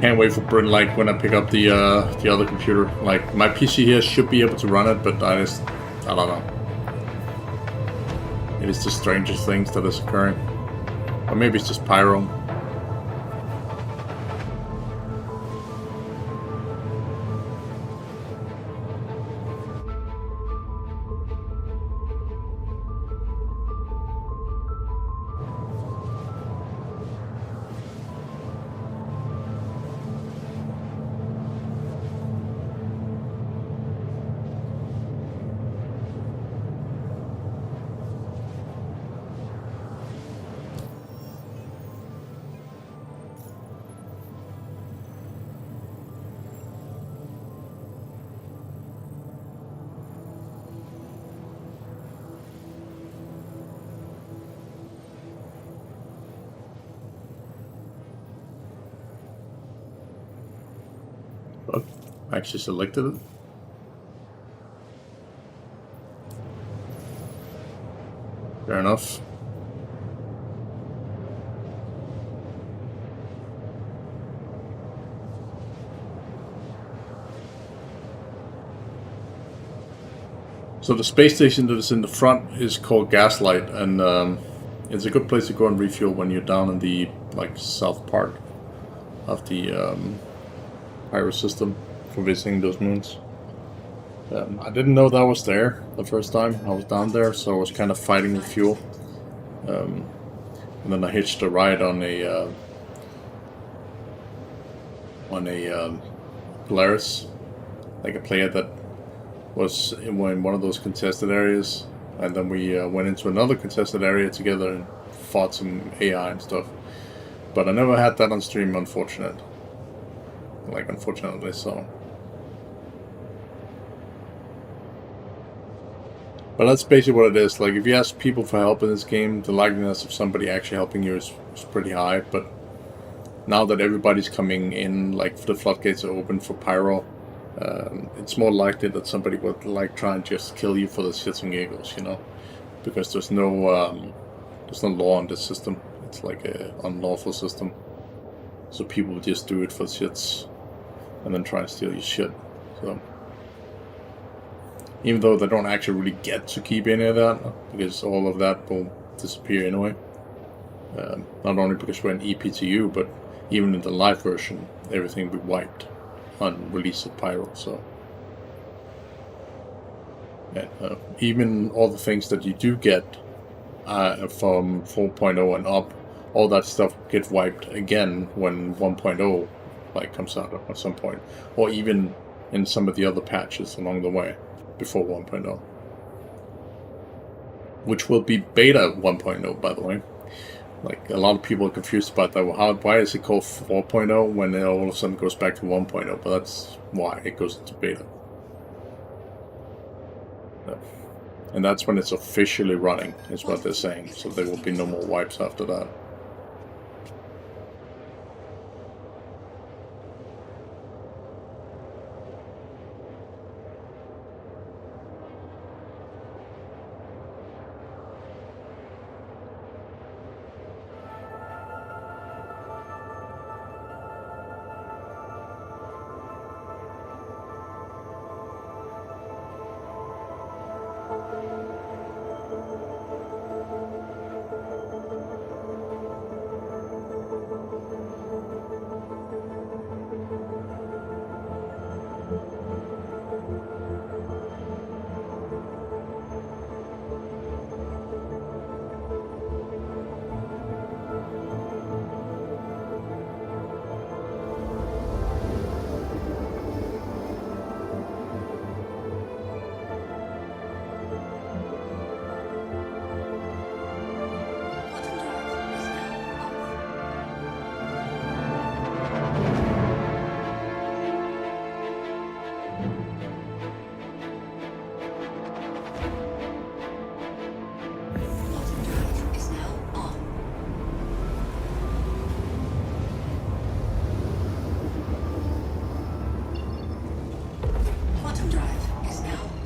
Can't wait for Bryn, like when I pick up the other computer. Like my PC here should be able to run it, but I don't know. It is the strangest things that is occurring. Or maybe it's just Pyro. But I actually selected it. Fair enough. So the space station that is in the front is called Gaslight, and it's a good place to go and refuel when you're down in the south part of the Pyro system for visiting those moons. I didn't know that was there the first time I was down there, so I was kind of fighting with fuel. And then I hitched a ride on a Polaris, like a player that was in one of those contested areas, and then we went into another contested area together and fought some AI and stuff. But I never had that on stream, unfortunately. So. But that's basically what it is. Like, if you ask people for help in this game, the likeliness of somebody actually helping you is pretty high. But now that everybody's coming in, like the floodgates are open for Pyro, it's more likely that somebody would try and just kill you for the shits and giggles, you know, because there's no law in this system. It's like a unlawful system, so people would just do it for shits and then try and steal your shit. So even though they don't actually really get to keep any of that, because all of that will disappear anyway. Not only because we're an EPTU, but even in the live version, everything will be wiped on release of Pyro. So, and even all the things that you do get from 4.0 and up, all that stuff get wiped again when 1.0 like comes out at some point, or even in some of the other patches along the way before 1.0, which will be beta 1.0, by the way. Like, a lot of people are confused about that. Why is it called 4.0 when it all of a sudden goes back to 1.0? But that's why it goes into beta. And that's when it's officially running, is what they're saying. So there will be no more wipes after that.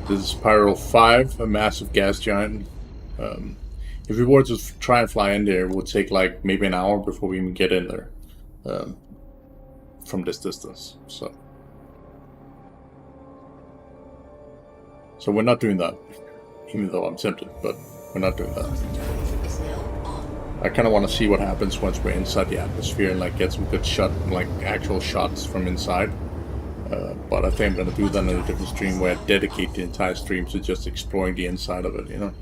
This is Pyro 5, a massive gas giant. If we were to try and fly in there, it would take like maybe an hour before we even get in there from this distance. So we're not doing that, even though I'm tempted, but we're not doing that. I kind of want to see what happens once we're inside the atmosphere and like get some good actual shots from inside. But I think I'm going to do that in a different stream where I dedicate the entire stream to just exploring the inside of it, you know?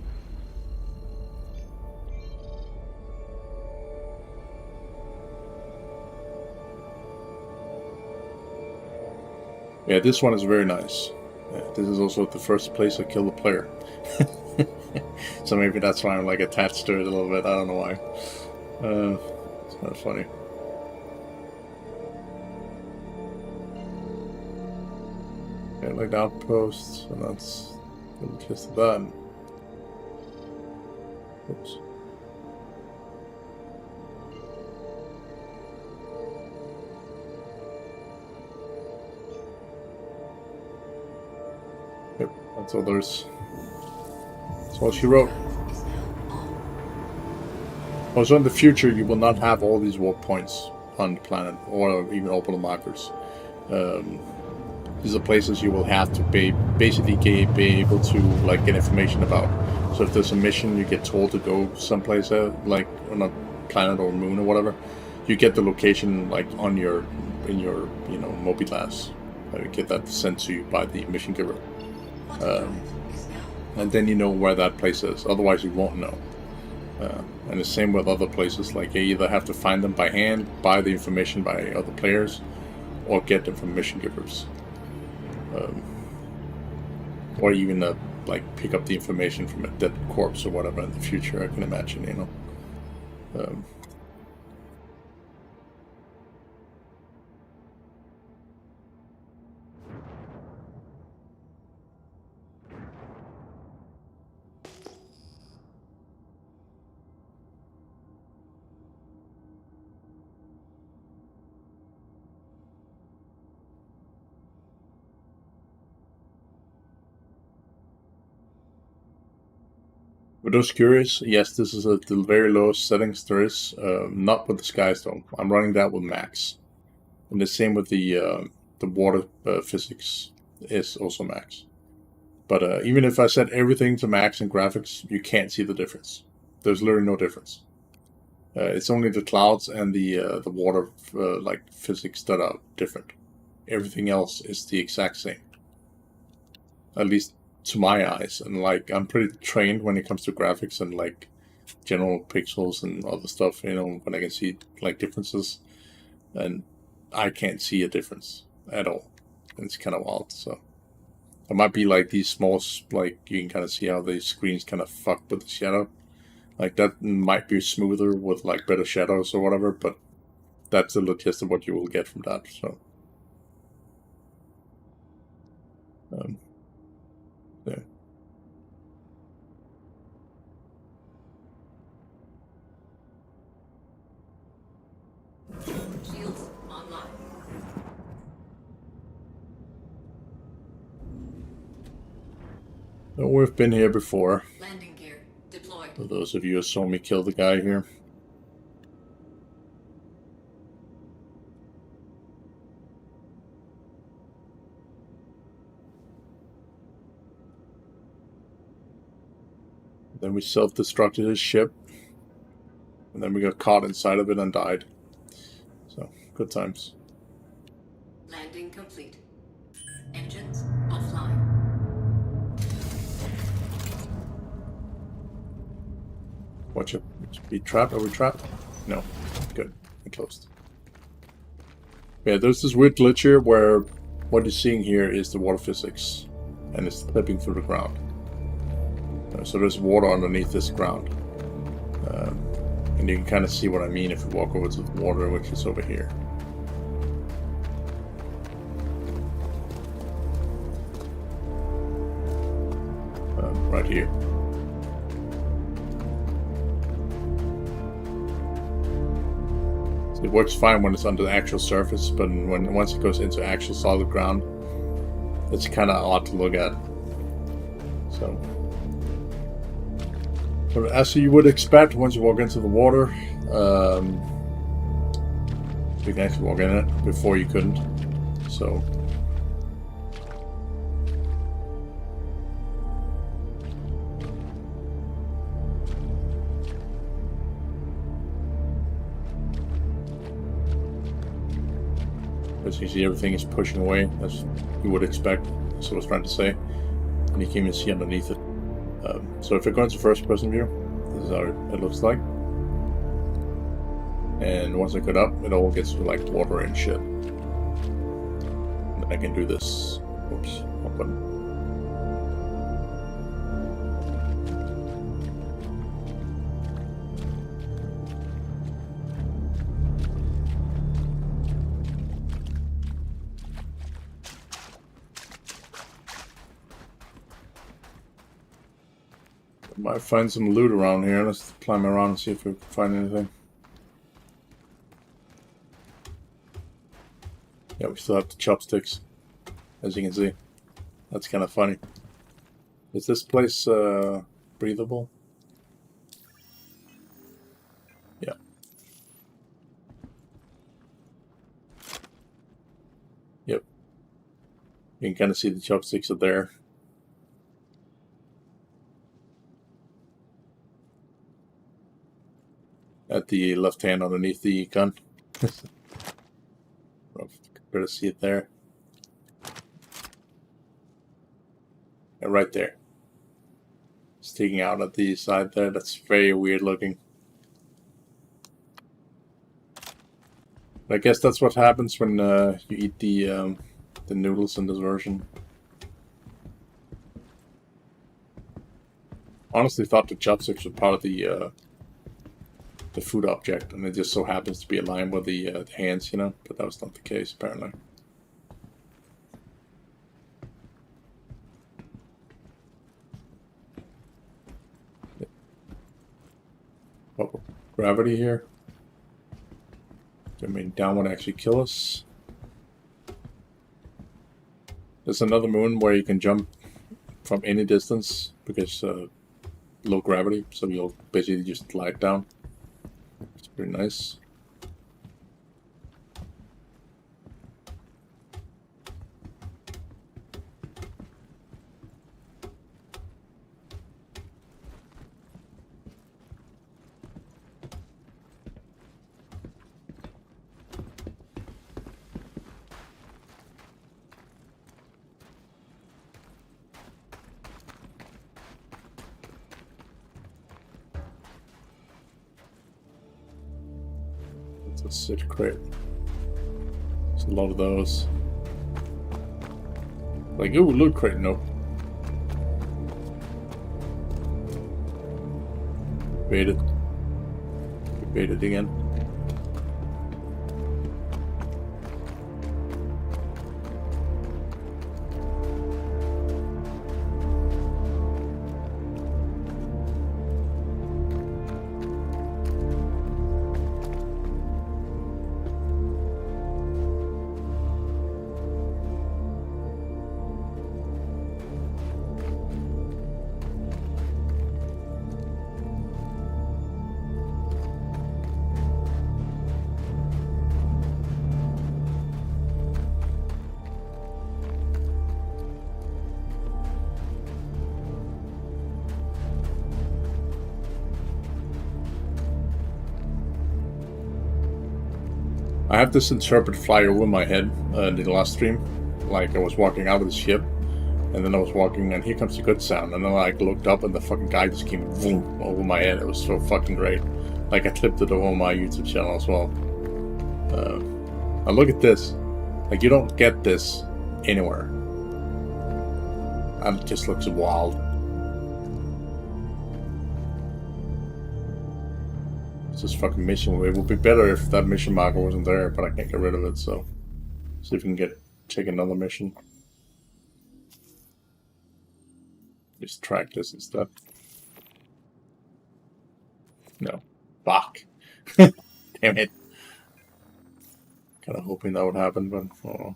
Yeah, this one is very nice. This is also the first place I killed a player. So maybe that's why I'm like attached to it a little bit, I don't know why. It's kind of funny. Yeah, like the outposts, and that's just that. Oops. Yep, that's all there's. That's all she wrote. Also, in the future, you will not have all these warp points on the planet, or even orbital markers. These are places you will have to basically be able to like get information about. So if there's a mission you get told to go someplace like on a planet or moon or whatever, you get the location like in your mobilas. You get that sent to you by the mission giver, and then you know where that place is. Otherwise, you won't know. And the same with other places. Like you either have to find them by hand, buy the information by other players, or get them from mission givers. Or even like pick up the information from a dead corpse or whatever in the future, I can imagine, you know. For those curious, yes, this is at the very lowest settings there is. Not with the skies though. I'm running that with max, and the same with the water physics is also max. But even if I set everything to max in graphics, you can't see the difference. There's literally no difference. It's only the clouds and the water like physics that are different. Everything else is the exact same. At least to my eyes. And like I'm pretty trained when it comes to graphics and like general pixels and other stuff, you know, when I can see like differences. And I can't see a difference at all. And it's kind of wild, so. It might be like these small, like you can kind of see how the screens kind of fuck with the shadow. Like that might be smoother with like better shadows or whatever, but that's the gist of what you will get from that. So, yeah. Shields online. So we've been here before. Landing gear deployed. For those of you who saw me kill the guy here. Then we self-destructed his ship. And then we got caught inside of it and died. So, good times. Landing complete. Engines offline. Watch it. Be trapped. Are we trapped? No. Good. We closed. Yeah, there's this weird glitch here where what you're seeing here is the water physics. And it's slipping through the ground. So there's water underneath this ground. And you can kind of see what I mean if you walk over to the water, which is over here. Right here. So it works fine when it's under the actual surface, but once it goes into actual solid ground, it's kind of odd to look at. So, but as you would expect, once you walk into the water, you can actually walk in it. Before you couldn't. So. As you see, everything is pushing away, as you would expect. That's what I was trying to say. And you can even see underneath it. So if I go into first-person view, this is how it looks like. And once I get up, it all gets to like water and shit. And I can do this. Oops, wrong button. Might find some loot around here. Let's climb around and see if we can find anything. Yeah, we still have the chopsticks, as you can see. That's kind of funny. Is this place breathable? Yeah. Yep. You can kind of see the chopsticks are there. At the left hand underneath the gun. Better see it there. And right there. Sticking out at the side there. That's very weird looking. I guess that's what happens when you eat the noodles in this version. Honestly thought the chopsticks were part of the food object, and it just so happens to be aligned with the hands, you know, but that was not the case apparently. Oh, gravity here. I mean, down would actually kill us. There's another moon where you can jump from any distance because low gravity, so you'll basically just glide down. It's pretty nice. a sit crate. There's a lot of those. Like, ooh, loot crate, nope. Baited. Baited again. I have this interpret fly over my head in the last stream. Like, I was walking out of the ship, and then I was walking, and here comes the good sound. And then I looked up, and the fucking guy just came boom over my head. It was so fucking great. Like, I clipped it over my YouTube channel as well. Now look at this. Like, you don't get this anywhere. And it just looks wild. It's this fucking mission. It would be better if that mission marker wasn't there, but I can't get rid of it, so see if we can take another mission. Just track this instead. No. Fuck. Damn it. Kinda hoping that would happen, but oh.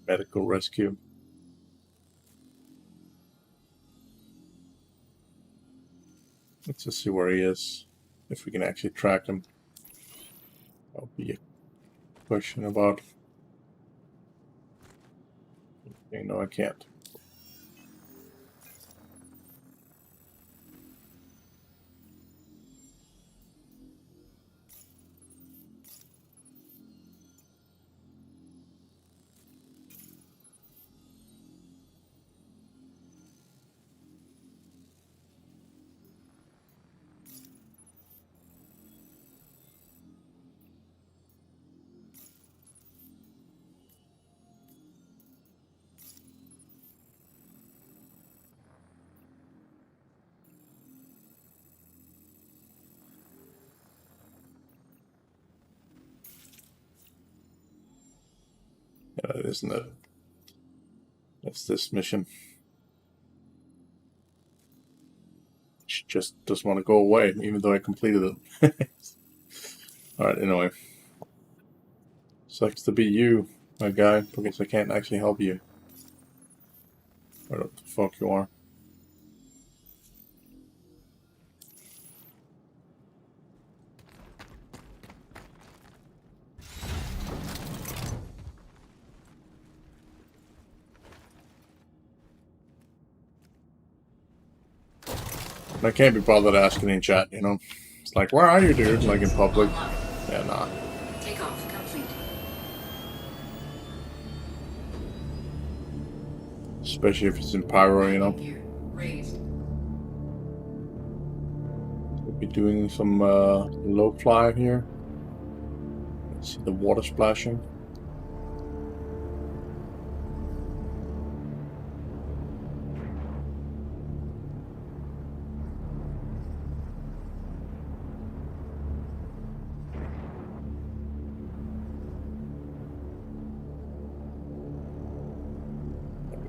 Medical rescue. Let's just see where he is. If we can actually track him. That'll be a question about. No, I can't. Isn't it? That's this mission. She just doesn't want to go away, even though I completed it. Alright, anyway. Sucks to be you, my guy, because I can't actually help you. Where the fuck you are. I can't be bothered asking in chat, you know? It's like, where are you, dude? Like in public. Yeah, nah. Takeoff complete. Especially if it's in Pyro, you know? Gear raised. We'll be doing some low fly here. Let's see the water splashing.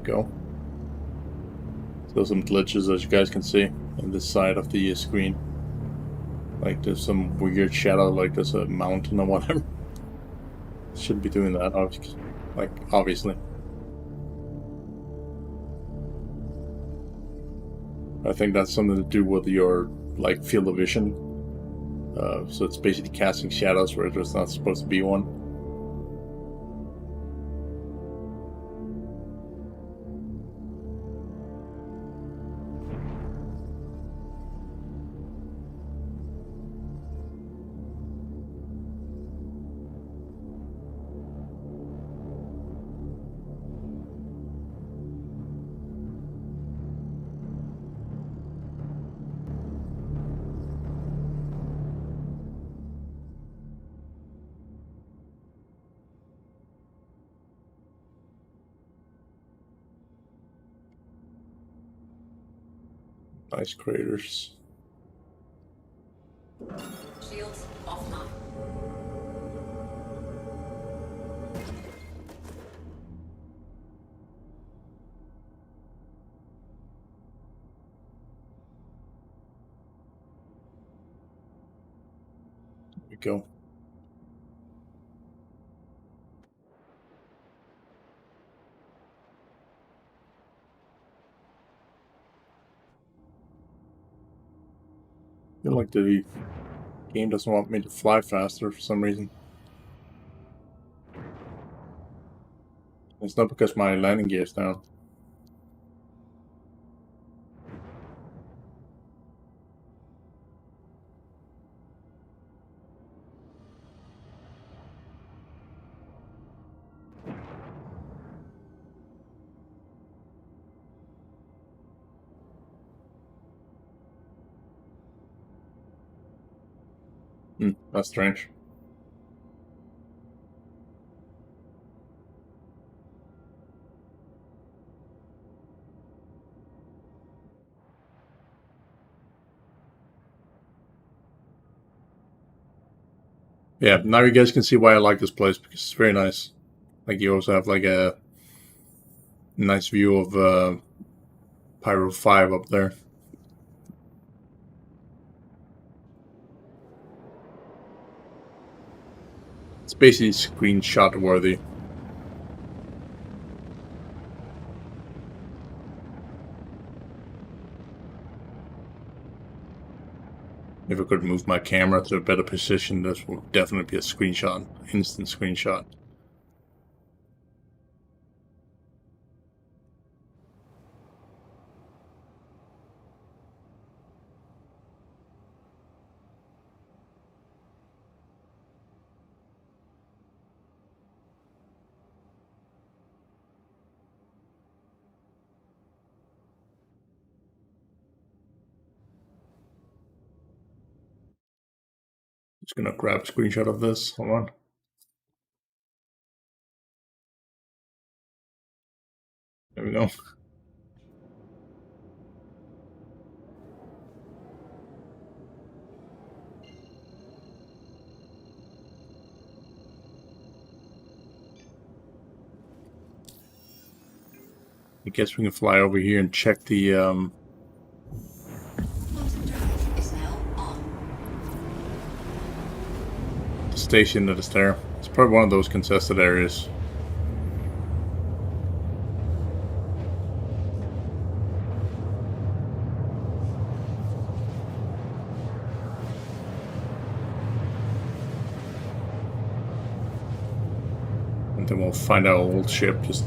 Go. There's some glitches, as you guys can see on this side of the screen. Like there's some weird shadow, like there's a mountain or whatever. Shouldn't be doing that, obviously. I think that's something to do with your field of vision. So it's basically casting shadows where there's not supposed to be one. Nice craters. Shields offline. There we go. I feel like the game doesn't want me to fly faster for some reason. It's not because my landing gear is down. That's strange. Yeah, now you guys can see why I like this place, because it's very nice. Like, you also have like a nice view of Pyro 5 up there. It's basically screenshot worthy. If I could move my camera to a better position, this would definitely be a screenshot, instant screenshot. Just gonna grab a screenshot of this. Hold on. There we go. I guess we can fly over here and check the Quantum drive is now on. station that is there. It's probably one of those contested areas. And then we'll find our old ship just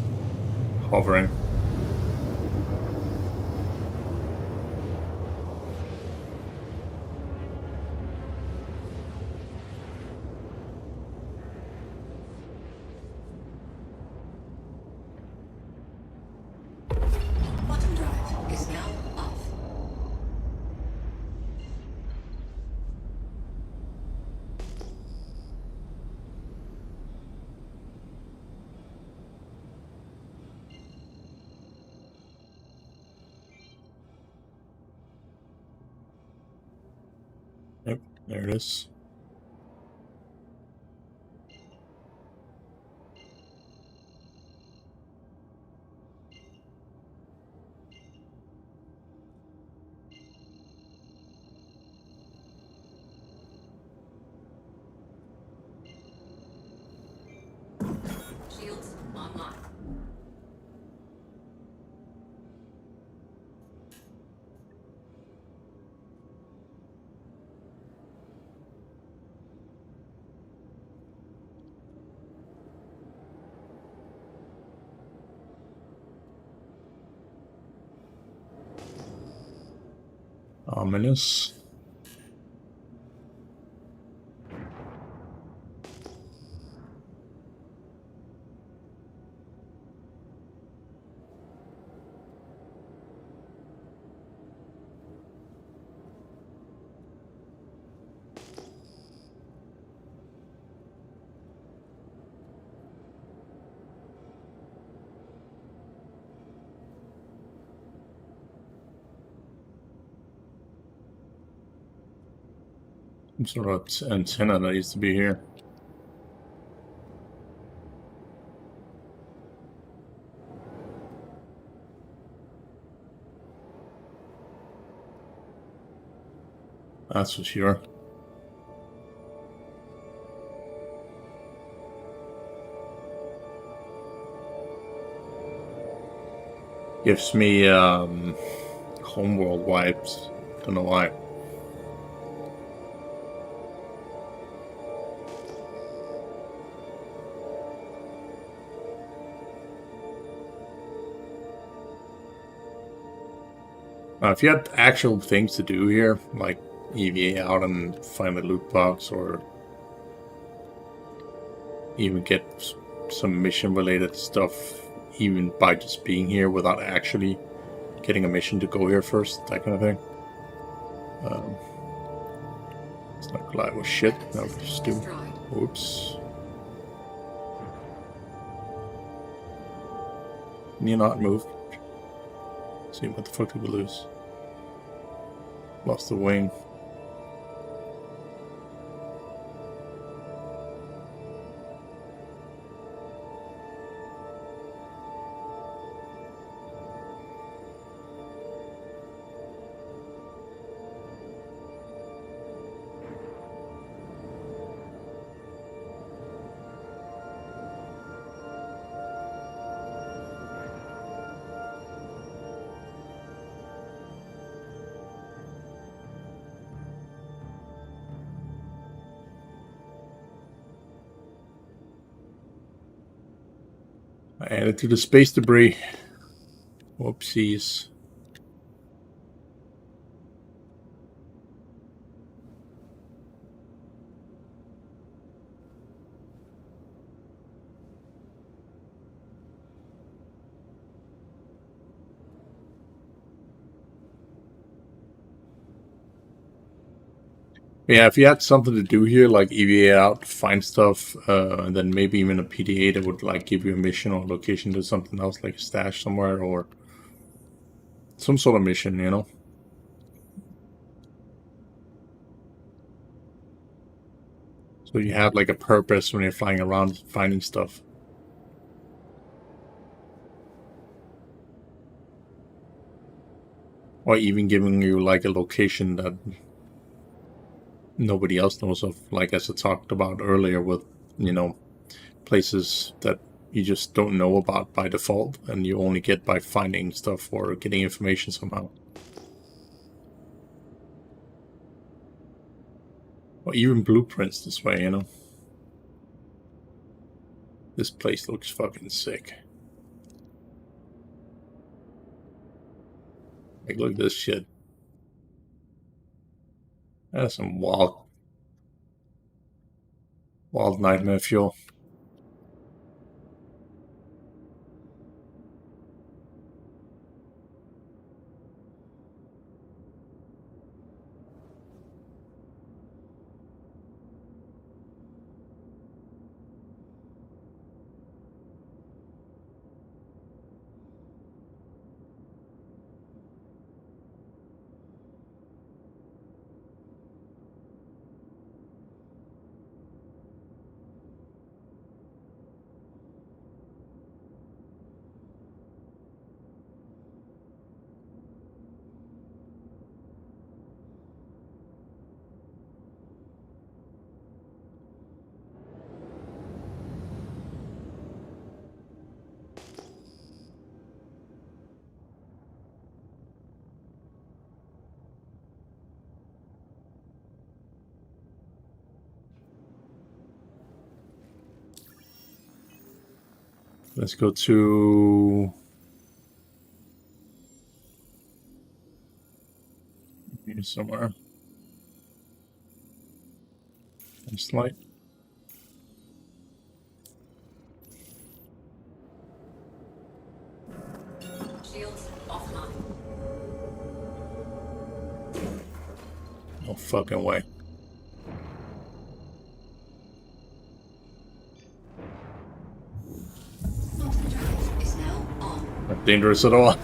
hovering. Quantum drive is now off. Yep, there it is. Shields online. Ominous. Some sort of antenna that used to be here. That's for sure. Gives me homeworld vibes. Don't know why. If you had actual things to do here, like EVA out and find the loot box, or even get some mission related stuff, even by just being here without actually getting a mission to go here first, that kind of thing. It's not collide with shit. That was stupid. Oops. Can you not move? See, what the fuck did we lose? Lost the wing. I added to the space debris. Whoopsies. Yeah, if you had something to do here, like EVA out, find stuff, and then maybe even a PDA that would like give you a mission or location to something else, like a stash somewhere, or some sort of mission, you know? So you have like a purpose when you're flying around finding stuff. Or even giving you like a location that nobody else knows of, like as I talked about earlier with, you know, places that you just don't know about by default and you only get by finding stuff or getting information somehow. Or even blueprints this way, you know. This place looks fucking sick. Like, look at this shit. That's some wild nightmare fuel. Let's go to here somewhere. This light. Shields offline. No fucking way. Not dangerous at all.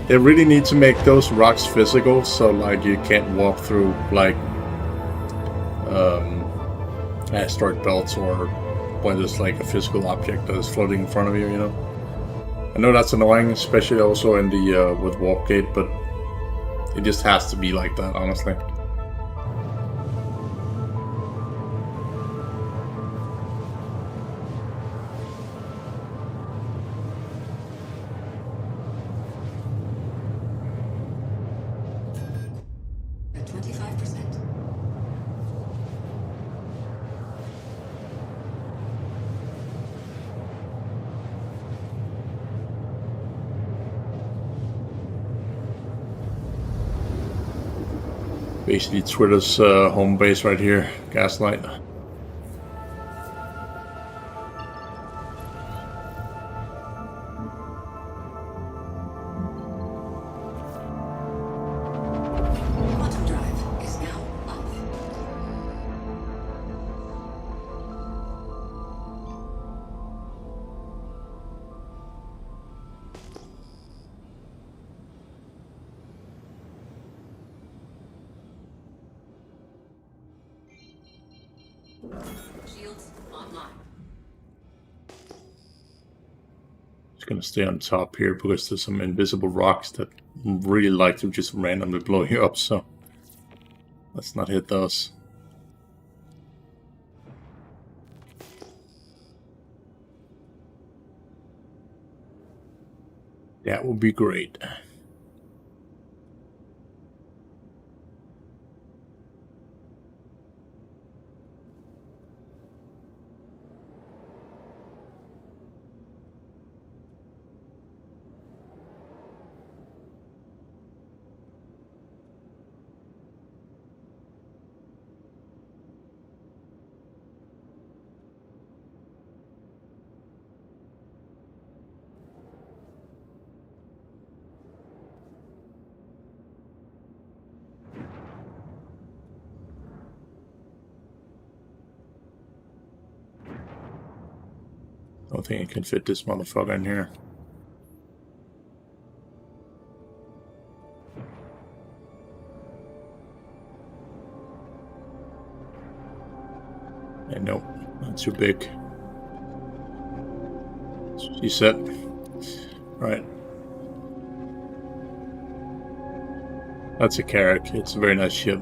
They really need to make those rocks physical, so like you can't walk through like asteroid belts or when there's like a physical object that is floating in front of you, you know. I know that's annoying, especially also in the with warp gate, but it just has to be like that, honestly. At 25%. Basically Twitter's home base right here, Gaslight. Quantum drive is now off. Shields online. Just gonna stay on top here because there's some invisible rocks that really like to just randomly blow you up, so let's not hit those. That would be great. I don't think I can fit this motherfucker in here. And nope, not too big. She said. Right. That's a Carrack. It's a very nice ship.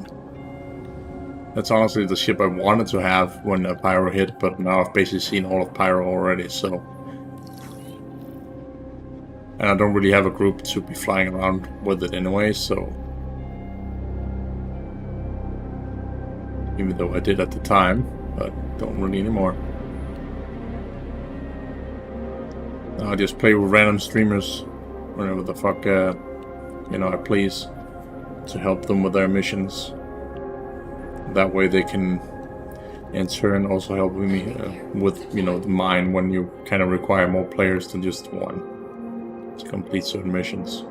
That's honestly the ship I wanted to have when Pyro hit, but now I've basically seen all of Pyro already, so... And I don't really have a group to be flying around with it anyway, so... Even though I did at the time, but don't really anymore. Now I just play with random streamers whenever the fuck, you know, I please, to help them with their missions. That way they can, in turn, also help me with, you know, mine when you kind of require more players than just one to complete certain missions.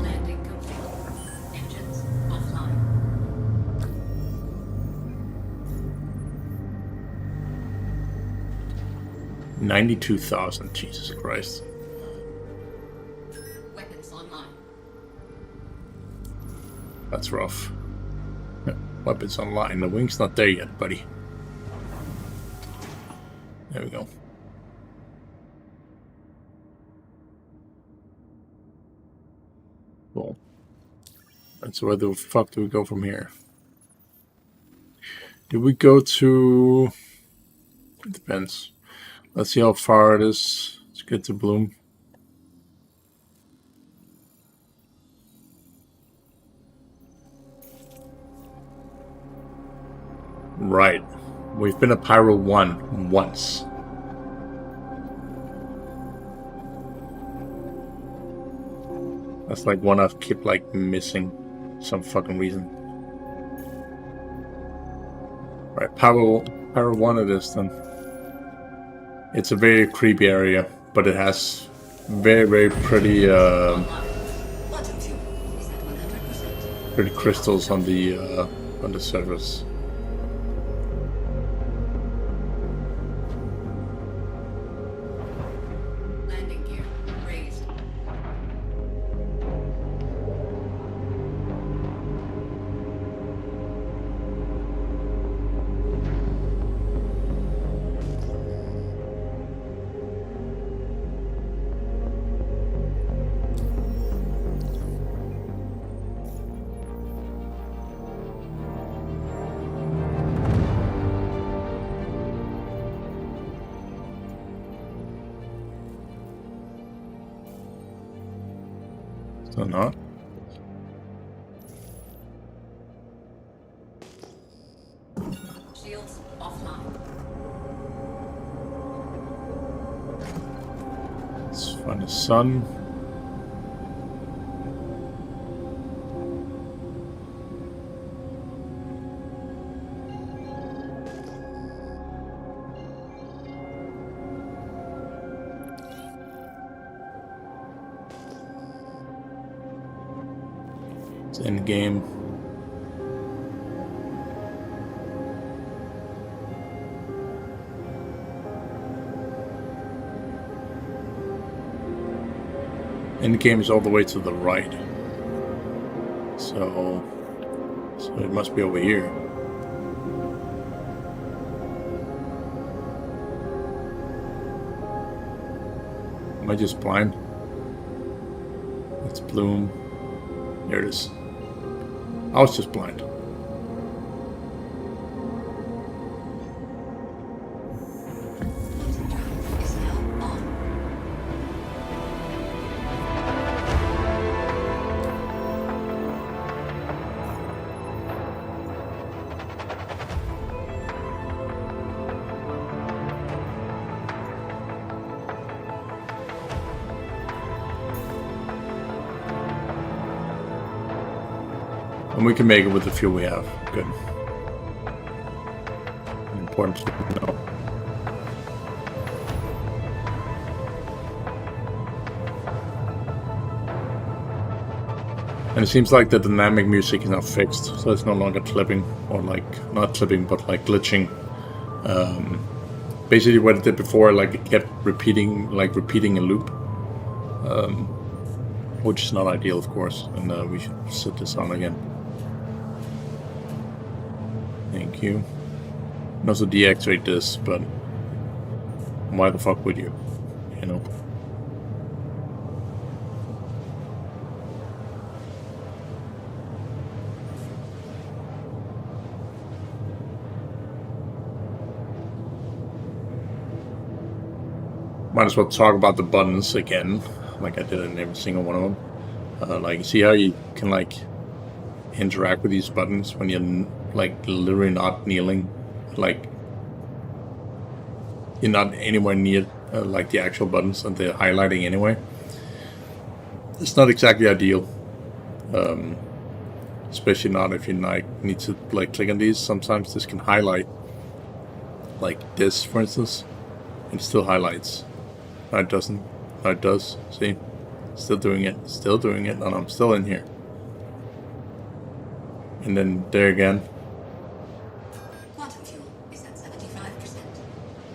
Landing complete. Engines offline. 92,000, Jesus Christ. Weapons online. That's rough. Weapons online. The wing's not there yet, buddy. There we go. Cool. And so where the fuck do we go from here? Do we go to... It depends. Let's see how far it is to get to Bloom. Right. We've been at Pyro 1 once. That's like one I've kept like missing some fucking reason. Right, Pyro 1 it is then. It's a very creepy area, but it has very, very pretty pretty crystals on the surface. Or not. Shields offline. Let's find the sun. It's end game. End game is all the way to the right. So it must be over here. Am I just blind? It's Bloom. There it is. I was just blind. Quantum drive is now on. And we can make it with the fuel we have. Good. Important to know. And it seems like the dynamic music is now fixed, so it's no longer clipping, or like, not clipping, but like glitching. Basically what it did before, like it kept repeating a loop. Which is not ideal, of course, and we should set this on again. Thank you. And also deactivate this, but why the fuck would you? You know? Might as well talk about the buttons again, like I did in every single one of them. Like, see how you can like interact with these buttons when you're like literally not kneeling, like you're not anywhere near like the actual buttons, and they're highlighting anyway. It's not exactly ideal, especially not if you like need to like click on these. Sometimes this can highlight, like this, for instance, and it still highlights. No, it doesn't. No, it does. See, still doing it. Still doing it, and I'm still in here. And then there again. Quantum fuel is at 75%.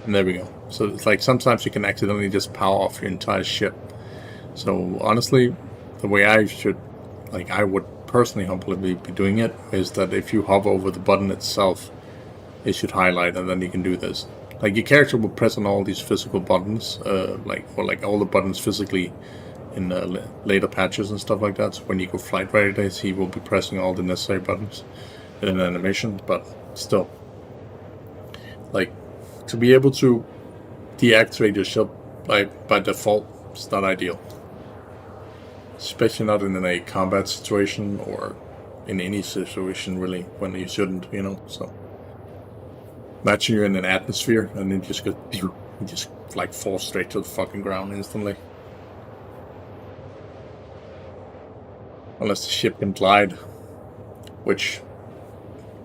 And there we go. So it's like sometimes you can accidentally just power off your entire ship. So honestly, the way I would personally hopefully be doing it is that if you hover over the button itself, it should highlight, and then you can do this. Like your character will press on all these physical buttons, like all the buttons physically in later patches and stuff like that. So when you go flight ready, he will be pressing all the necessary buttons in an animation. But still, like to be able to deactivate your ship by default, it's not ideal. Especially not in a combat situation or in any situation really when you shouldn't, you know. So imagine you're in an atmosphere and then you just like fall straight to the fucking ground instantly. Unless the ship can glide, which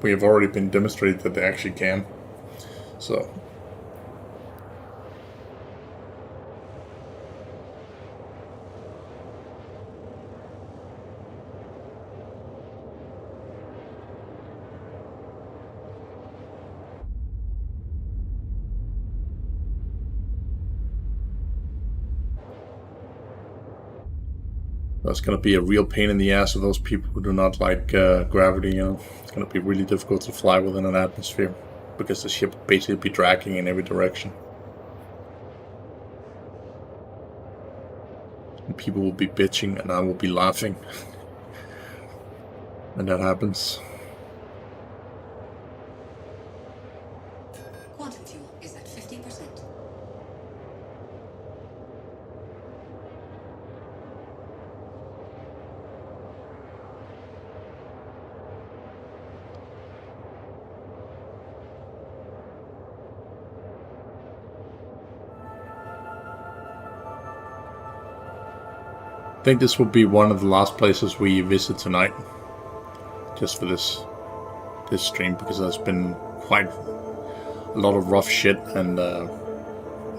we have already been demonstrated that they actually can. So that's going to be a real pain in the ass of those people who do not like gravity, you know. It's going to be really difficult to fly within an atmosphere because the ship will basically be dragging in every direction. And people will be bitching and I will be laughing when that happens. Quantum fuel is at 50%. I think this will be one of the last places we visit tonight. Just for this stream, because there's been quite a lot of rough shit, and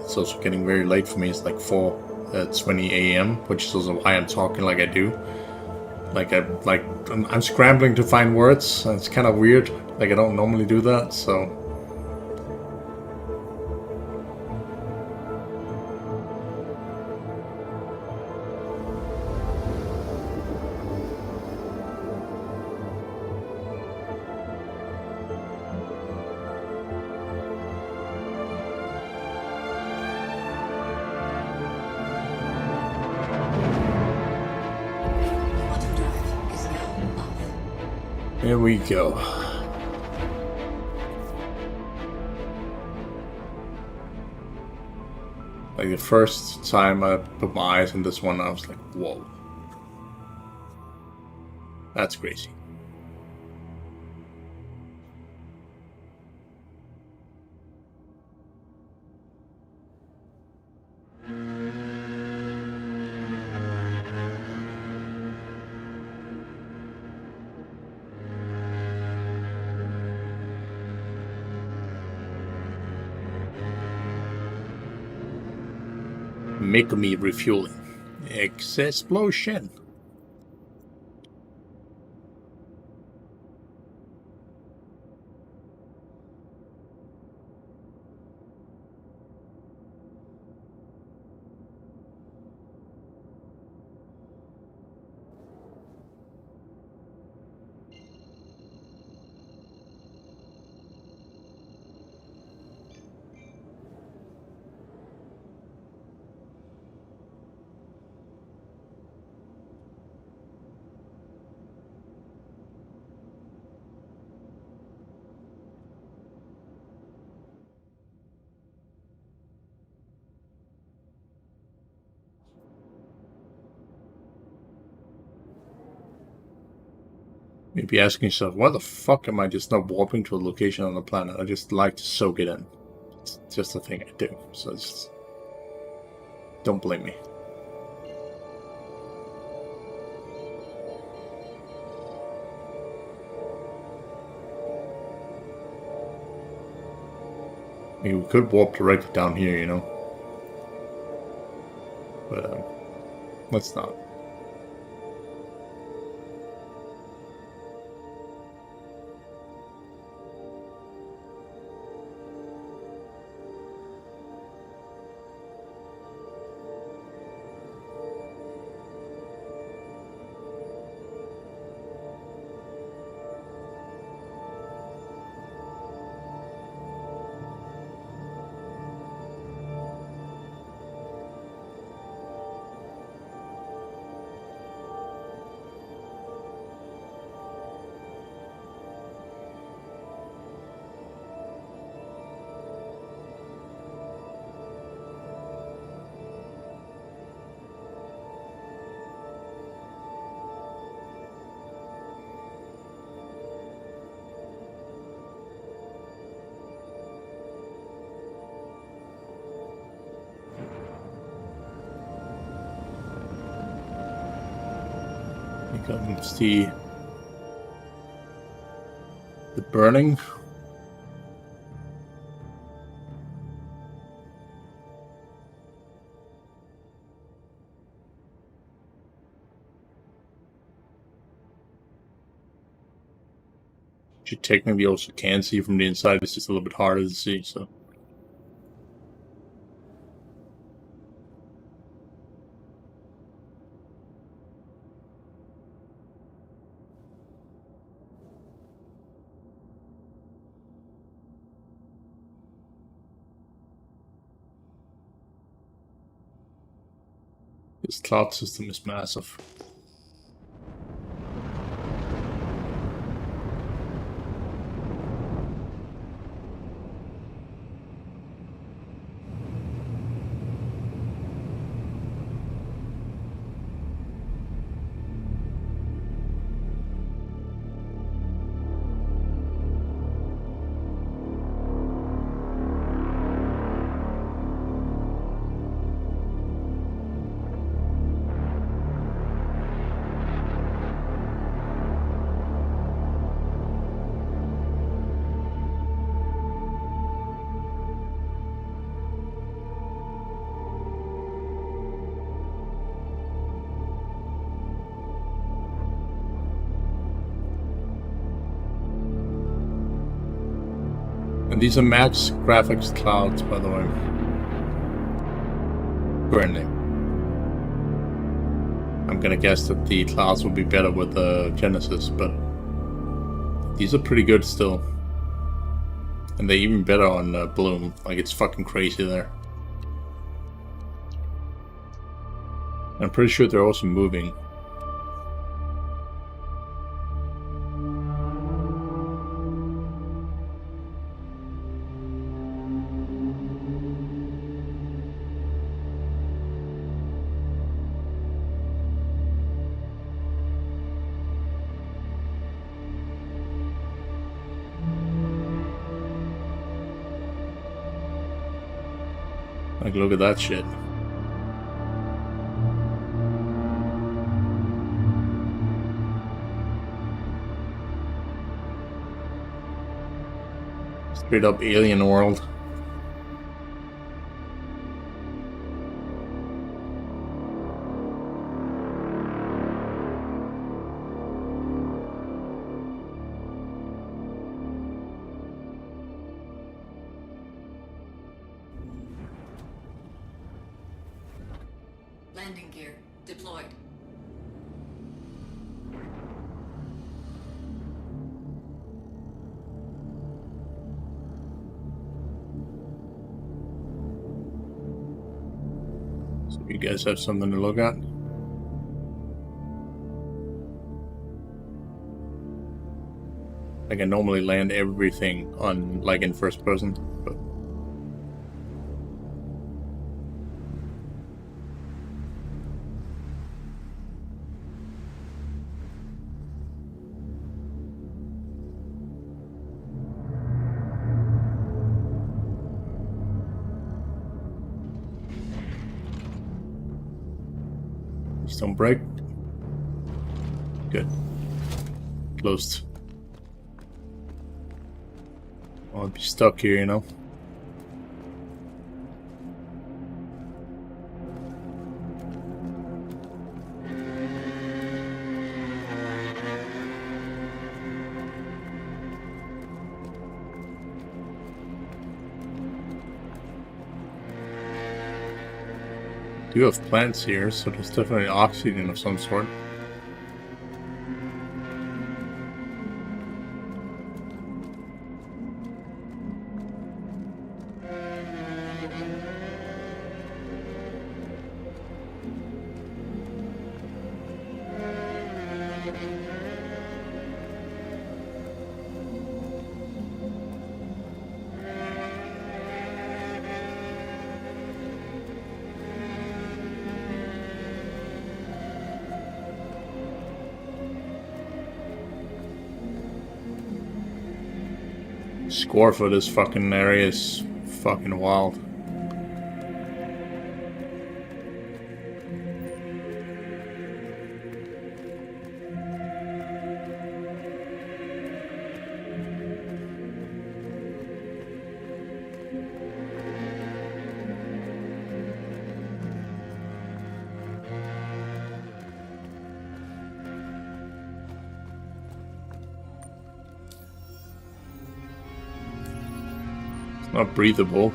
it's also getting very late for me. It's like 4:20 a.m., which is also why I'm talking like I do. I'm scrambling to find words, and it's kind of weird. Like, I don't normally do that, so. Quantum drive is now off. Here we go. Like, the first time I put my eyes on this one, I was like, whoa. That's crazy. Make me refueling. Explosion. Maybe asking yourself, why the fuck am I just not warping to a location on the planet? I just like to soak it in. It's just a thing I do. So it's... don't blame me. I mean, we could warp directly down here, you know? But, let's not. Comes the burning. Which you technically also can see from the inside. It's just a little bit harder to see, so. This cloud system is massive. And these are max graphics clouds, by the way. Currently. I'm gonna guess that the clouds will be better with the Genesis, but these are pretty good still. And they're even better on Bloom. Like, it's fucking crazy there. I'm pretty sure they're also moving. Like, look at that shit. Straight up alien world. Landing gear deployed. So you guys have something to look at? Like, I normally land everything on, like, in first person, but just don't break. Good. Closed. I'll be stuck here, you know? Do have plants here, so there's definitely oxygen of some sort. Score for this fucking area is fucking wild. Not breathable.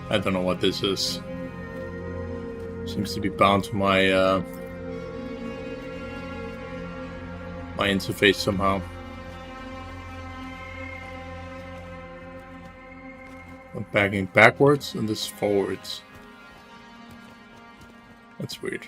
I don't know what this is. Seems to be bound to my my interface somehow. I'm backing backwards and this forwards. That's weird.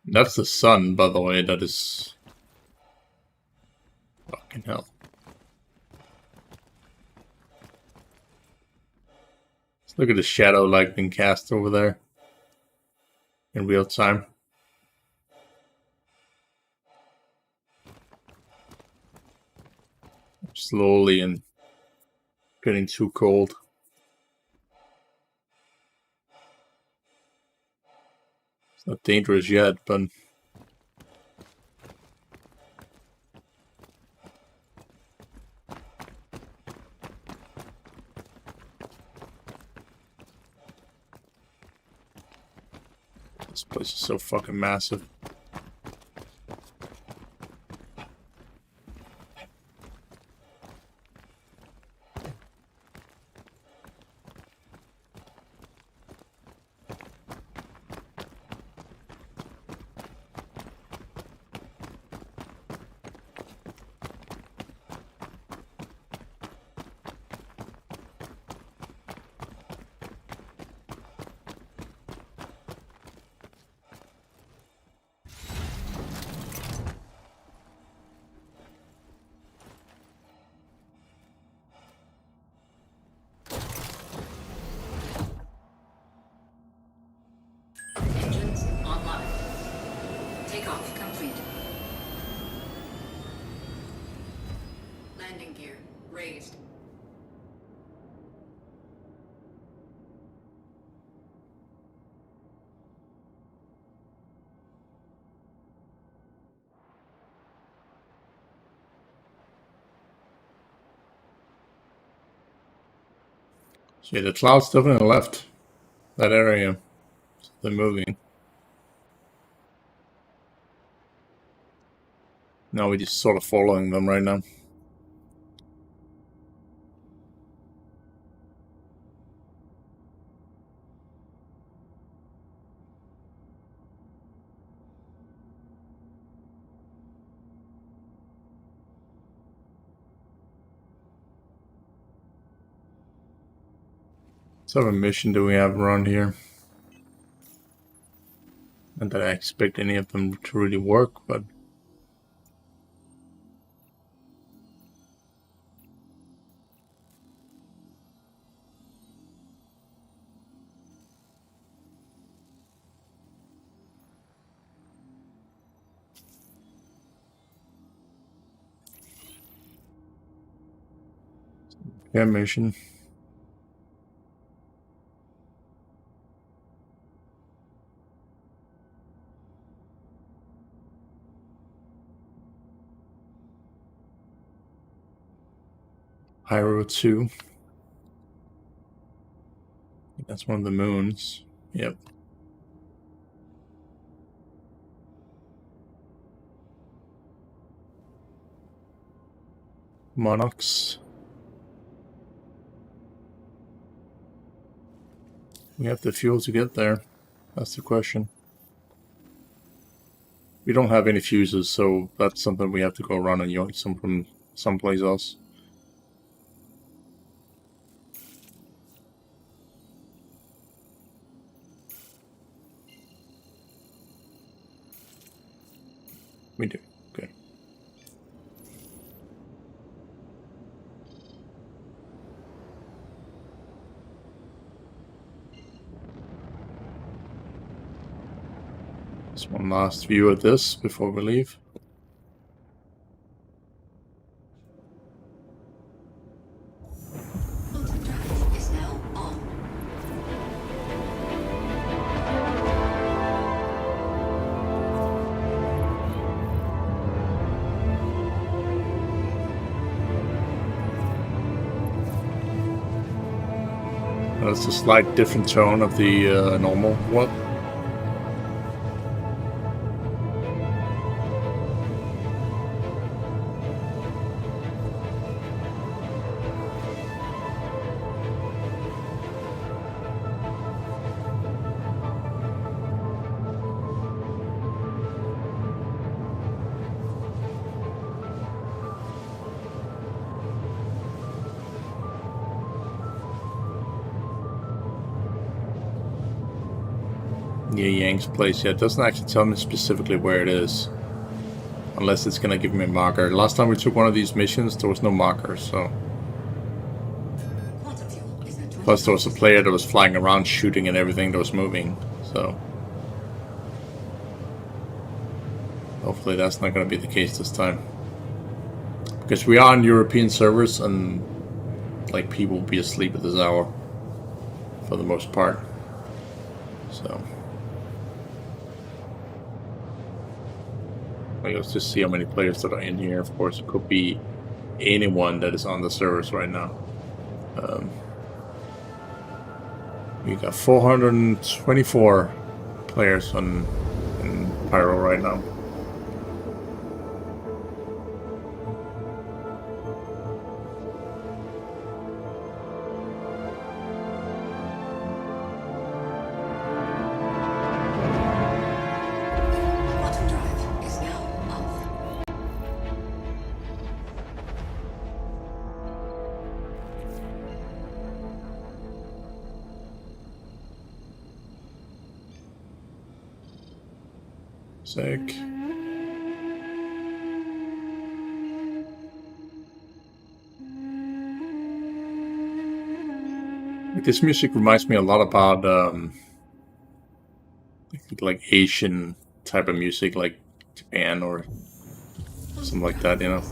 That's the sun, by the way, that is... Fucking hell. Let's look at the shadow like being cast over there. In real time. slowly and getting too cold. It's not dangerous yet, but this place is so fucking massive. Engines online. Takeoff complete. Landing gear raised. So yeah, the clouds definitely left that area. So they're moving. Now we're just sort of following them right now. What sort of mission do we have around here? Not that I expect any of them to really work, but yeah, mission. Pyro 2. That's one of the moons. Yep. Monarchs. We have the fuel to get there. That's the question. We don't have any fuses, so that's something we have to go around and yoink some from someplace else. We do. Okay. Just one last view of this before we leave. Quantum drive is now on. That's a slight different tone of the normal one. Yeah, Yang's place. Yeah, it doesn't actually tell me specifically where it is. Unless it's gonna give me a marker. Last time we took one of these missions, there was no marker, so... Quantum fuel is at 20%. Plus there was a player that was flying around shooting at everything that was moving, so... Hopefully that's not gonna be the case this time. Because we are on European servers and like people will be asleep at this hour for the most part. So let's just see how many players that are in here. Of course, it could be anyone that is on the servers right now. We got 424 players in Pyro right now. Quantum drive is now off. Sec. This music reminds me a lot about like Asian type of music, like Japan or something like that, you know.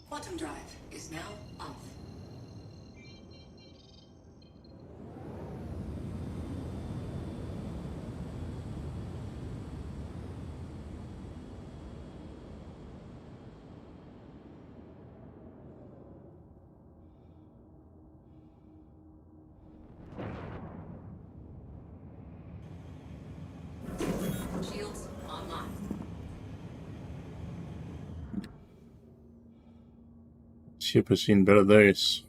Quantum drive is now off. Shields online. Ship has seen better days.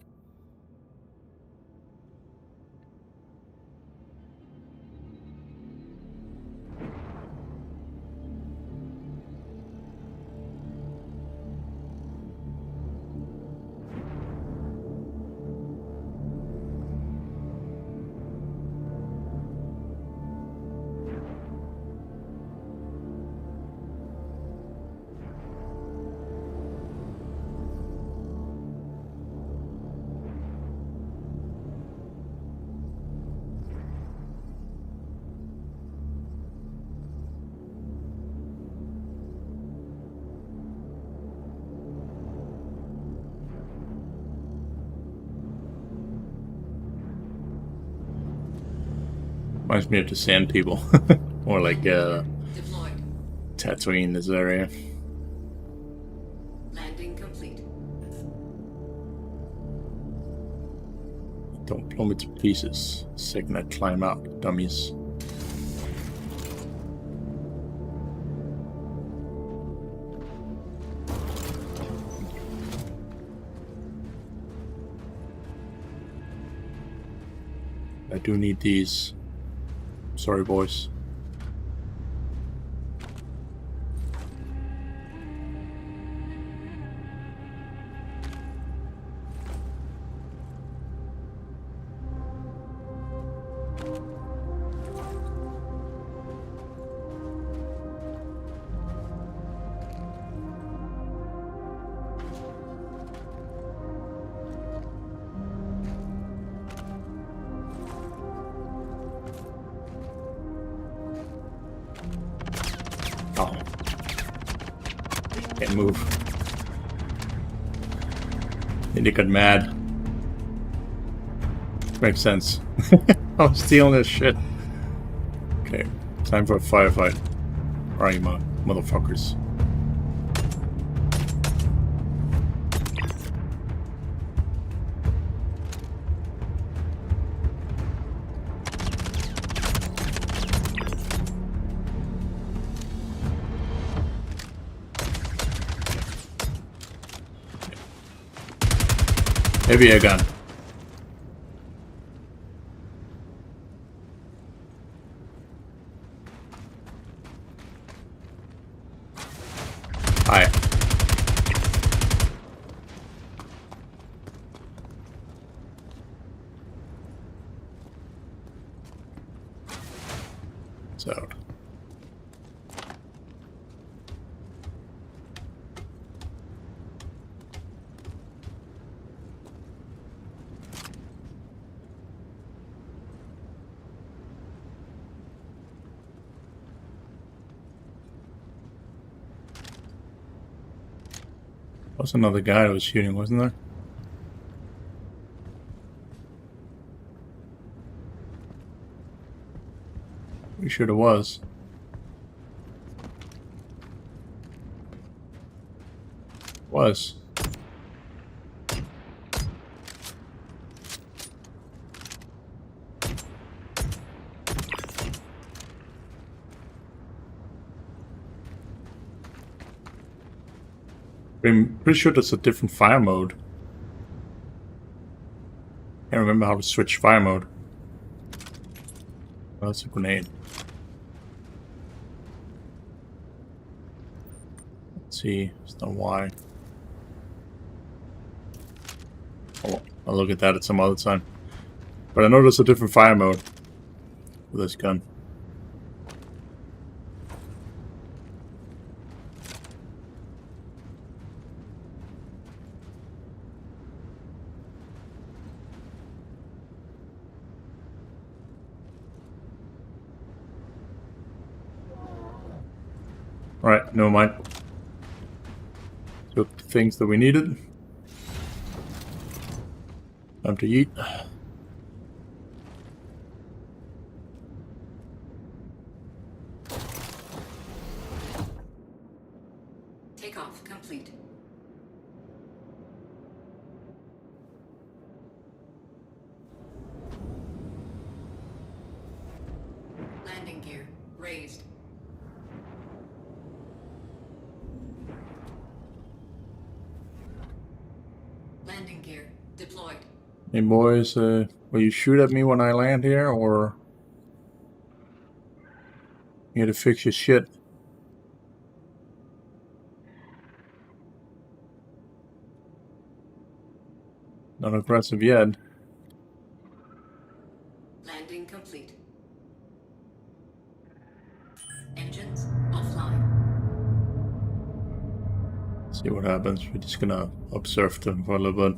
Reminds me of the Sand People, or like Deployed. Tatooine in this area. Landing complete. Don't blow me to pieces. Second I climb out, dummies. I do need these. Sorry, boys. Oh. Can't move. And they got mad. Makes sense. I'm stealing this shit. Okay, time for a firefight. Where are you, motherfuckers? Heavy air gun. Hi. So. was another guy that was shooting, wasn't there? Pretty sure there was. Was. I'm pretty sure that's a different fire mode. Can't remember how to switch fire mode. Oh, that's a grenade. Let's see, it's not why. Oh, I'll look at that at some other time. But I know there's a different fire mode with this gun. Alright, never mind. Took the things that we needed. Time to eat. Takeoff complete. Landing gear raised. Landing gear deployed. Hey boys, will you shoot at me when I land here, or you had to fix your shit? Not aggressive yet. Landing complete. Engines offline. See what happens. We're just gonna observe them for a little bit.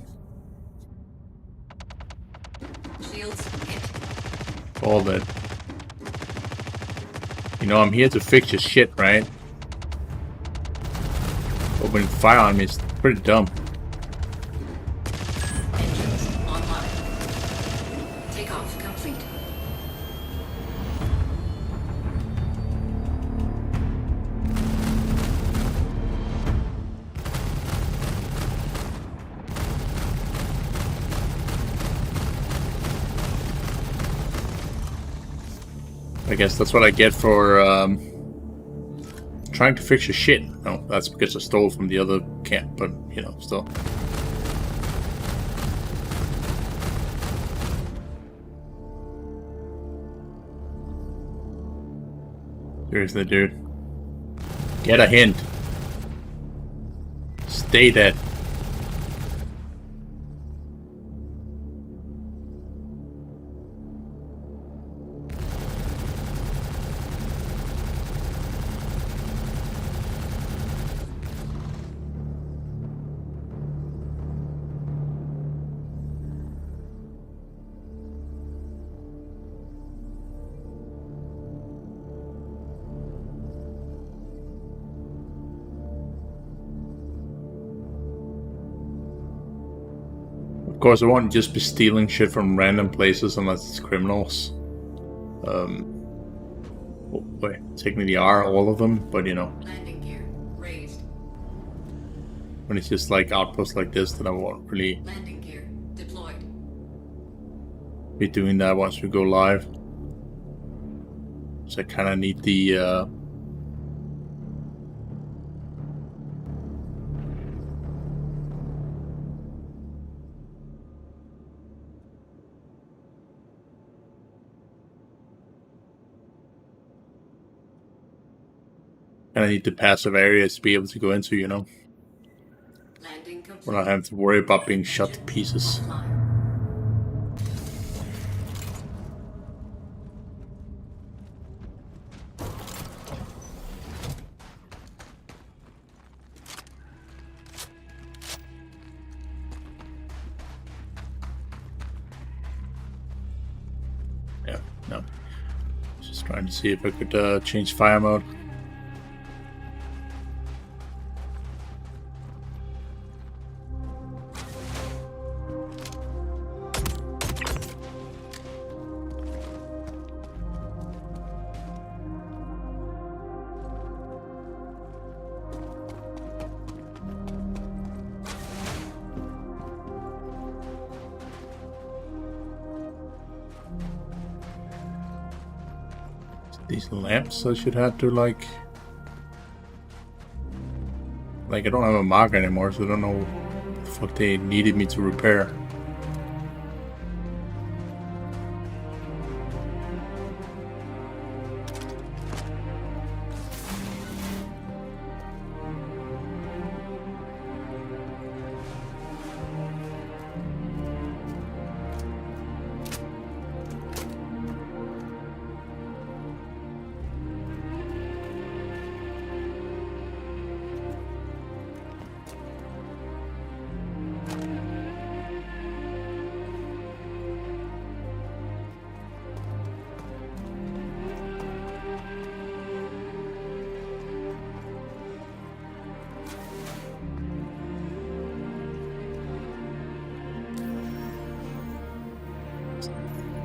Shields hit. All that. You know, I'm here to fix your shit, right? Opening fire on me is pretty dumb. Engines online. Takeoff complete. I guess that's what I get for trying to fix your shit. No, that's because I stole from the other camp, but, you know, still. Seriously, dude. Get a hint. Stay dead. Of course, I won't just be stealing shit from random places unless it's criminals. Wait, technically are all of them, but you know. Landing gear raised. When it's just like outposts like this, then I won't really Landing gear deployed. be doing that once we go live. So I kind of need the passive areas to be able to go into, you know. Landing complete. We're not having to worry about being shot to pieces. Offline. Yeah, no. Just trying to see if I could change fire mode. These lamps I should have to like I don't have a marker anymore, so I don't know what the fuck they needed me to repair.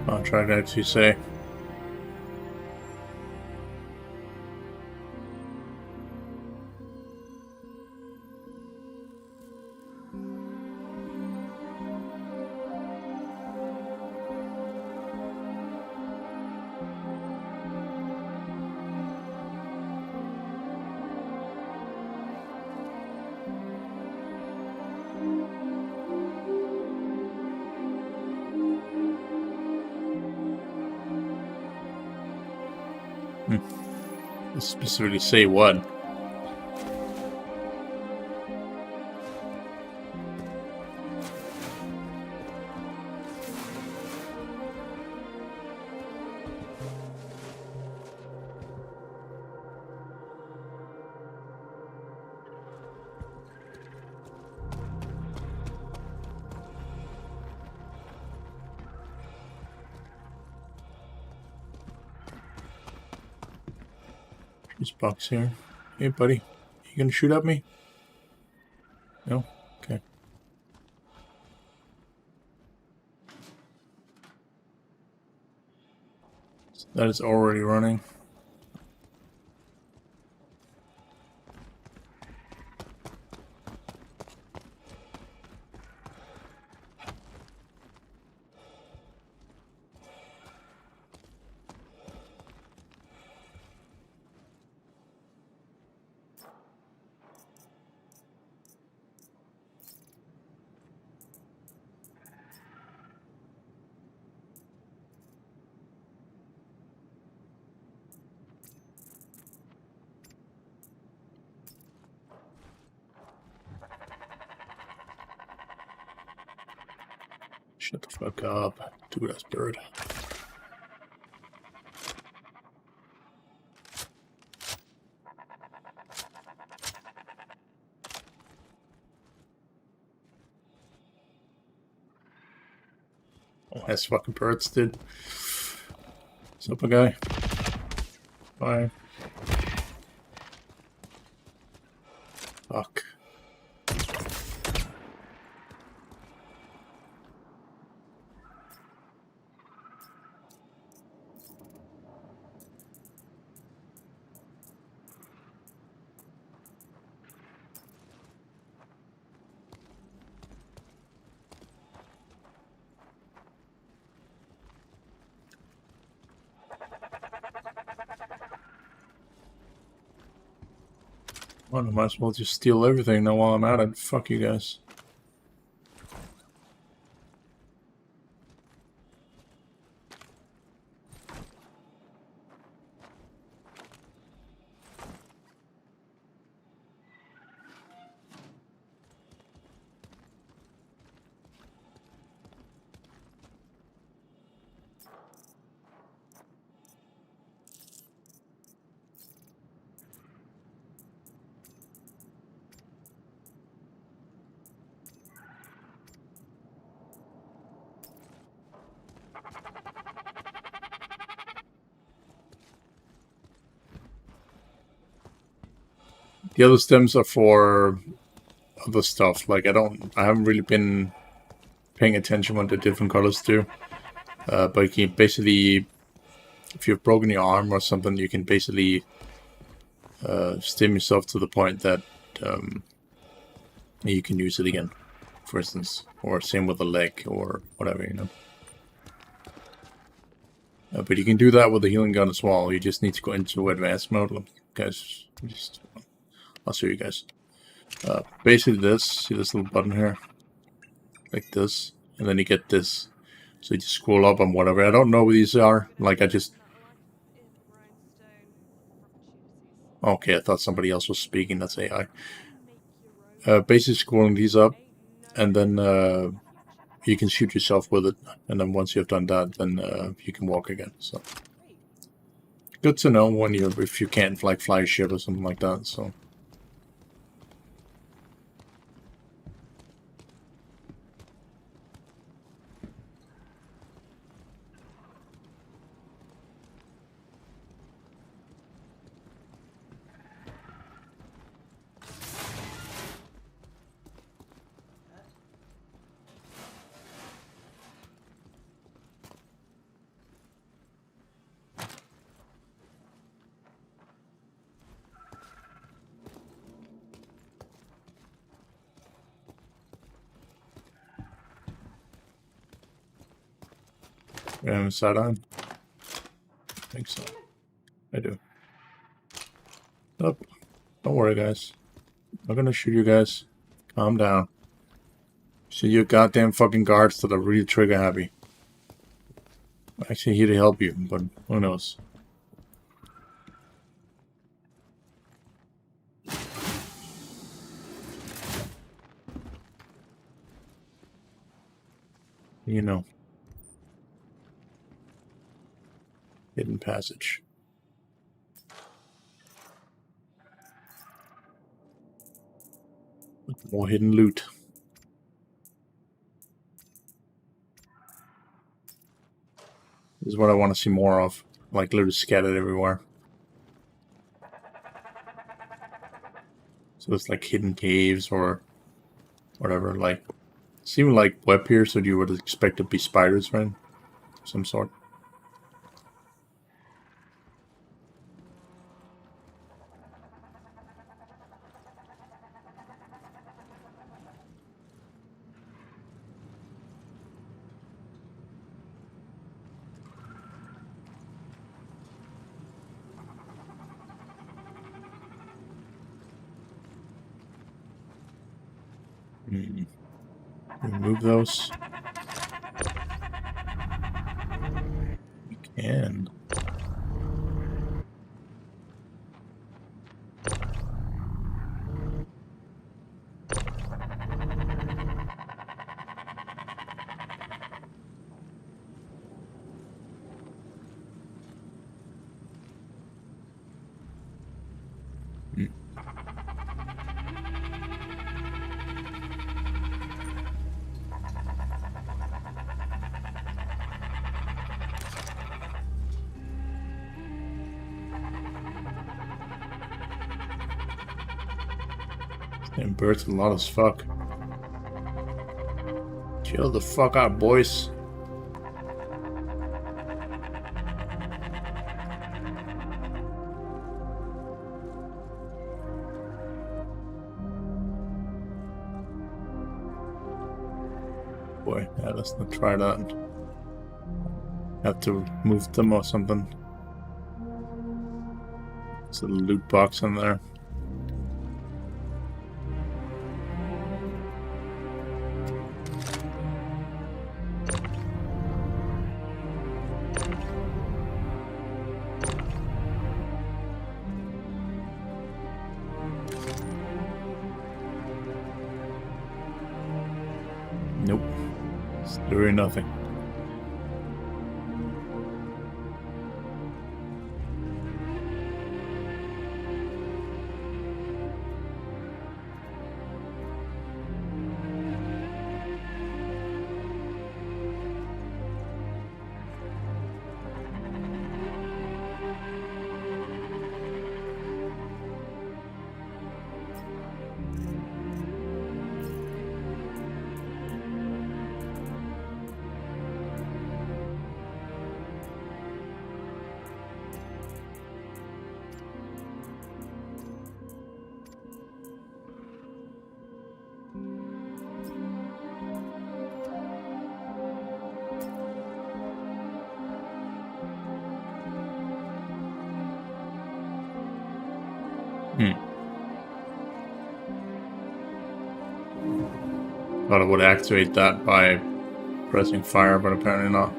Contract, as you say. Specifically say what? This box here. Hey, buddy. You gonna shoot at me? No? Okay. So that is already running. Shut the fuck up, stupid-ass bird. Oh, that's fucking birds, dude. What's up, guy? Bye. Fuck. Well, I might as well just steal everything now while I'm at it. Fuck you guys. The other stems are for other stuff. Like I haven't really been paying attention what the different colors do. But you can basically, if you've broken your arm or something, you can basically stim yourself to the point that you can use it again, for instance. Or same with a leg or whatever, you know. But you can do that with the healing gun as well. You just need to go into advanced mode. Look, guys, I'll show you guys. Basically this, see this little button here? Like this. And then you get this. So you just scroll up on whatever. I don't know what these are. Like I just... Okay, I thought somebody else was speaking. That's AI. Basically scrolling these up. And then you can shoot yourself with it. And then once you've done that, then you can walk again. So good to know when if you can't like fly a ship or something like that. So. Is that on? I think so. I do. Nope. Don't worry, guys. I'm not gonna shoot you guys. Calm down. See your goddamn fucking guards that are really trigger happy. I'm actually here to help you, but who knows? You know. Hidden passage. More hidden loot. This is what I want to see more of. Like loot scattered everywhere. So it's like hidden caves or whatever. Like, it's even like web here, so you would expect to be spiders, right? Some sort. Remove those. We can. And birds a lot as fuck. Chill the fuck out, boys. Boy, yeah, let's not try that. Have to move them or something. There's a loot box in there. Nope. It's doing nothing. Thought I would activate that by pressing fire, but apparently not.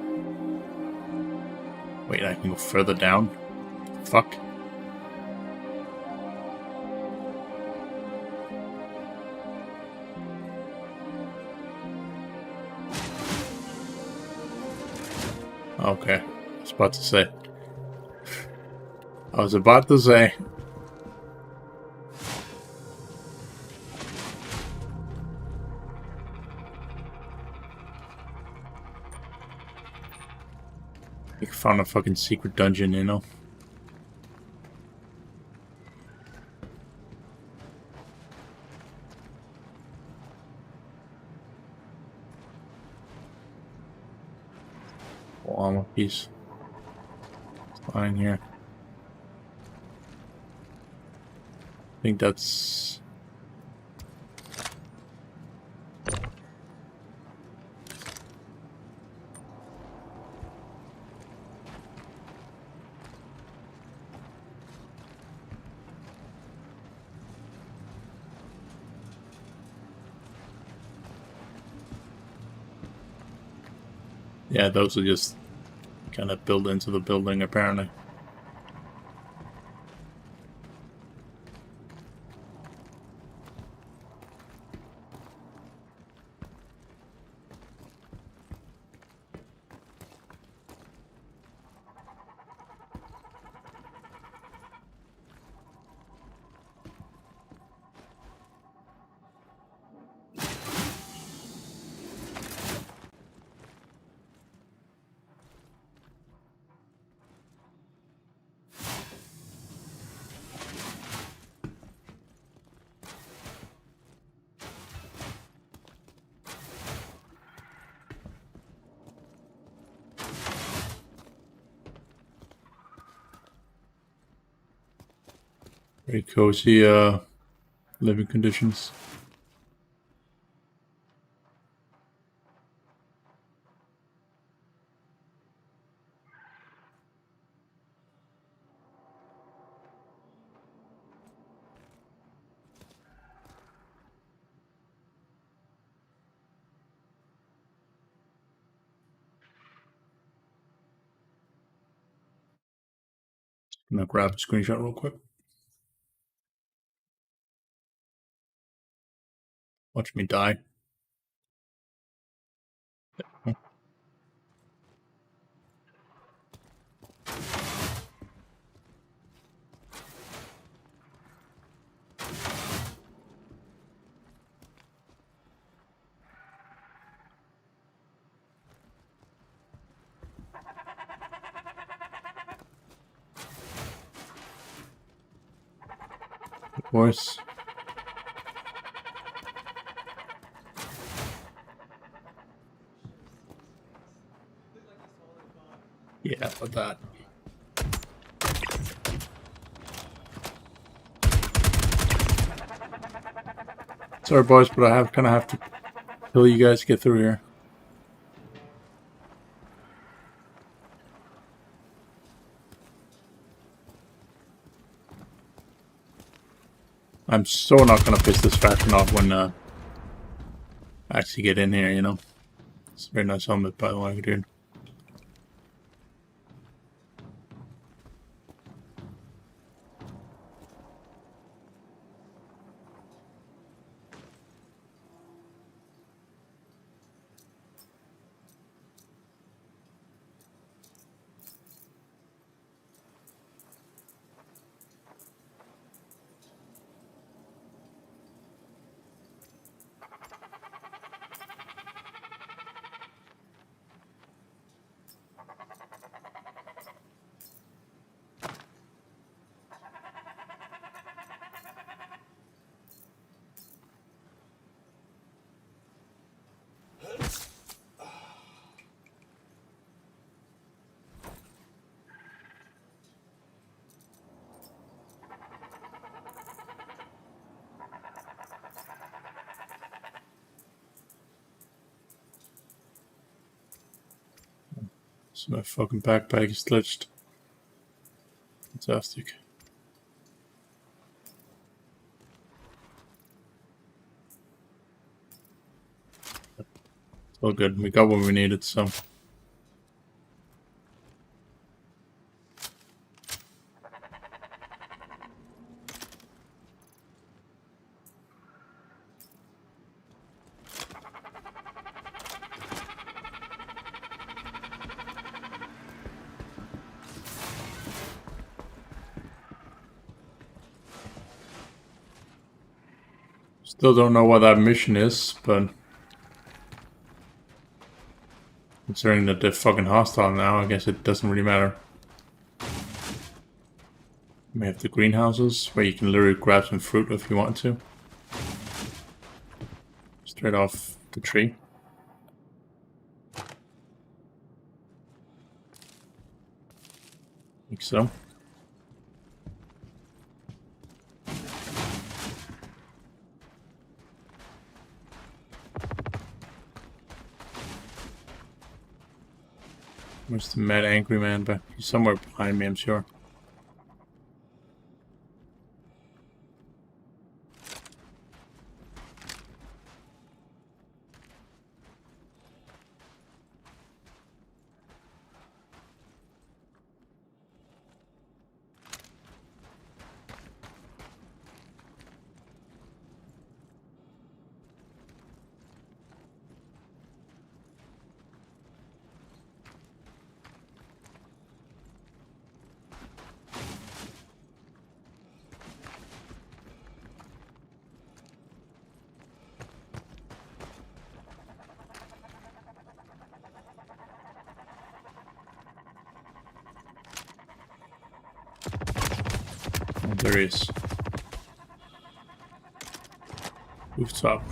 Wait, I can go further down? Fuck. Okay, I was about to say. I was about to say. You found a fucking secret dungeon, you know? Oh, armor piece. It's lying here. I think that's... Yeah, those are just kind of built into the building, apparently. Very cozy living conditions. I'm gonna grab a screenshot real quick. Watch me die. Of course. Yeah, but that. Sorry, boys, but I kind of have to kill you guys to get through here. I'm so not gonna piss this faction off when I actually get in here, you know? It's a very nice helmet, by the way, dude. So my fucking backpack is glitched. Fantastic. Well, good. We got what we needed, so. Still don't know what that mission is, but considering that they're fucking hostile now, I guess it doesn't really matter. We have the greenhouses where you can literally grab some fruit if you want to. Straight off the tree. Like so. Where's the mad angry man? But he's somewhere behind me, I'm sure. There he is. Rooftop.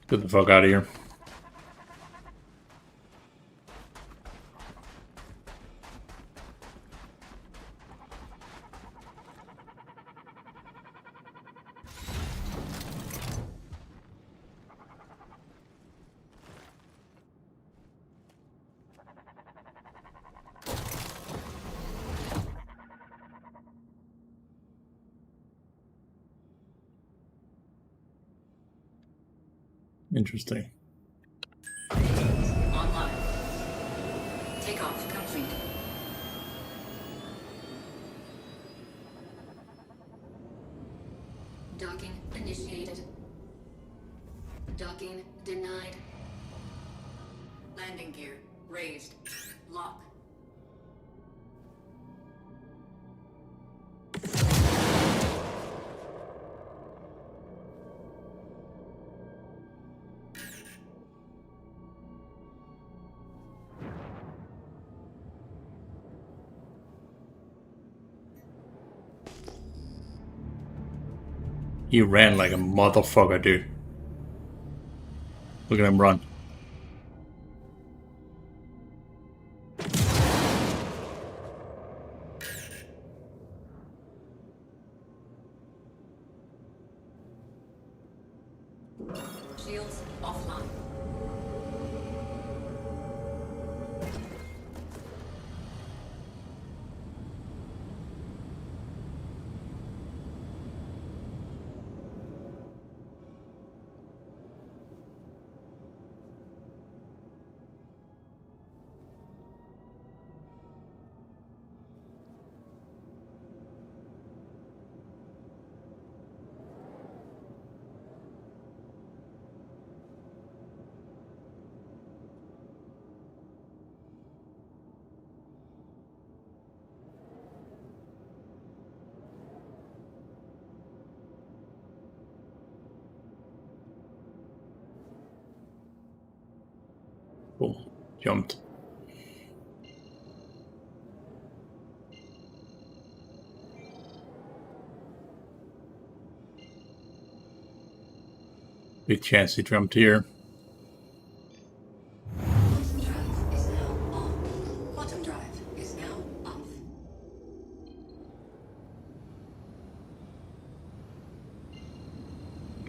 Get the fuck out of here. Interesting. Online. Takeoff complete. Docking initiated. Docking denied. Landing gear raised. Lock. He ran like a motherfucker, dude. Look at him run. Shields offline. Boom. Jumped. Big chance he jumped here. Quantum drive is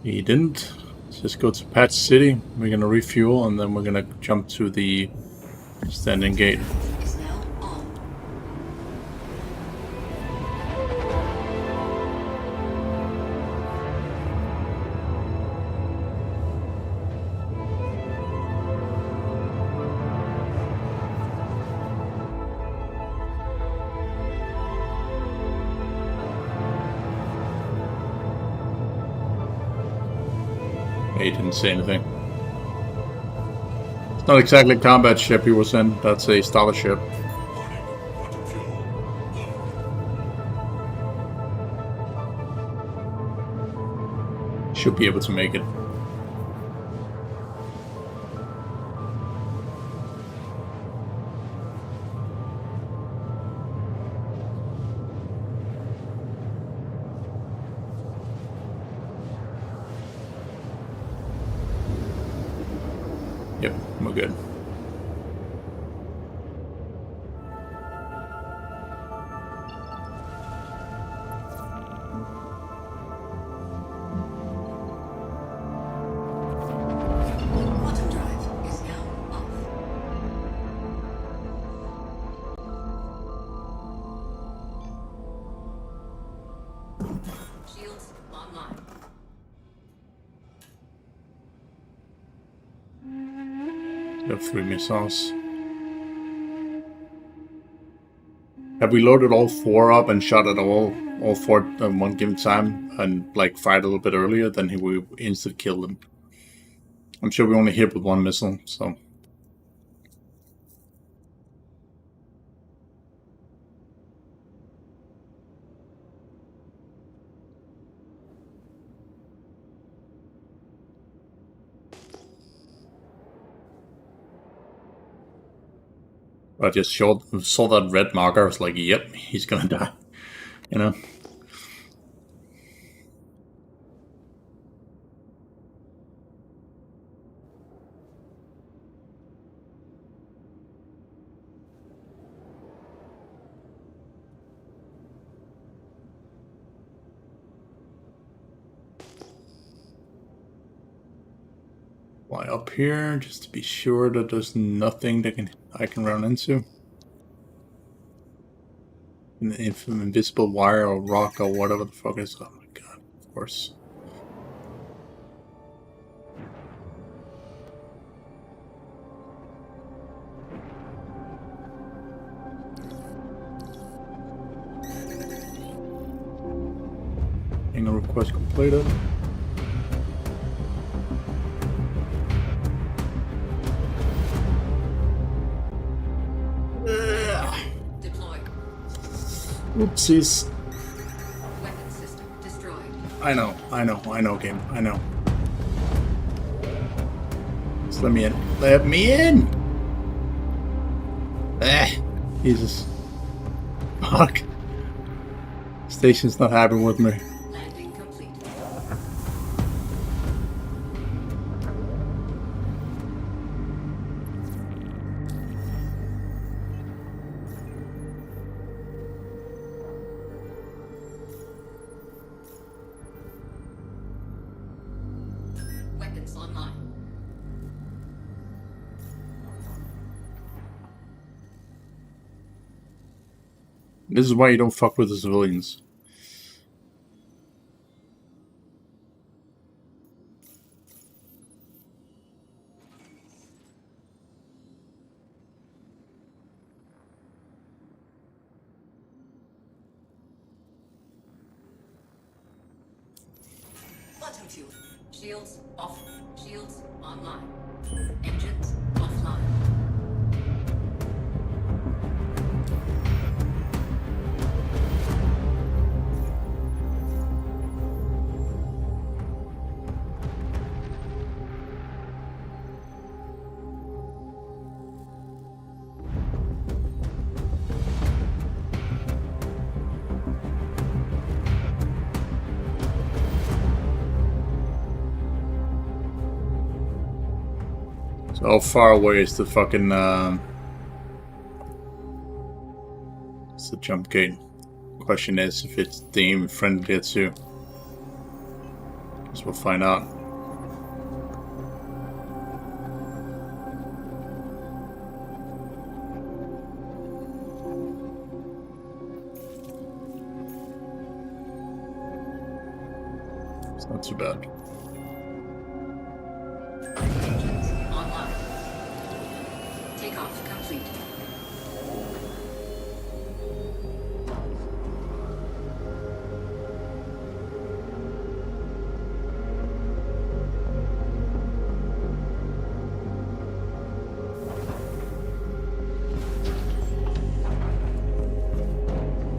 He didn't. Let's just go to Patch City. We're gonna refuel and then we're gonna jump to the standing gate. Is now on. He didn't say anything. It's not exactly a combat ship he was in. That's a starter ship. Should be able to make it. Yep, we're good. Quantum drive is now off. Shields online. We have 3 missiles. Have we loaded all 4 up and shot at all 4 at one given time and like fired a little bit earlier, then we instantly kill them. I'm sure we only hit with 1 missile, so. I just saw that red marker. I was like, yep, he's gonna die. You know? Fly up here just to be sure that there's nothing that I can run into. An invisible wire or rock or whatever the fuck is. Oh my god, of course. Hangar request completed. Deployed. Oopsies. Weapon system destroyed. I know, game. I know. Just let me in. Let me in! Jesus. Fuck. Station's not happy with me. Landing complete. Weapons online. This is why you don't fuck with the civilians. Bottom fuel. Shields off. Shields online. Engines offline. So how far away is the fucking it's the jump gate? Question is if it's deemed friendly too. So we'll find out. It's not too bad. Engines online. Takeoff complete.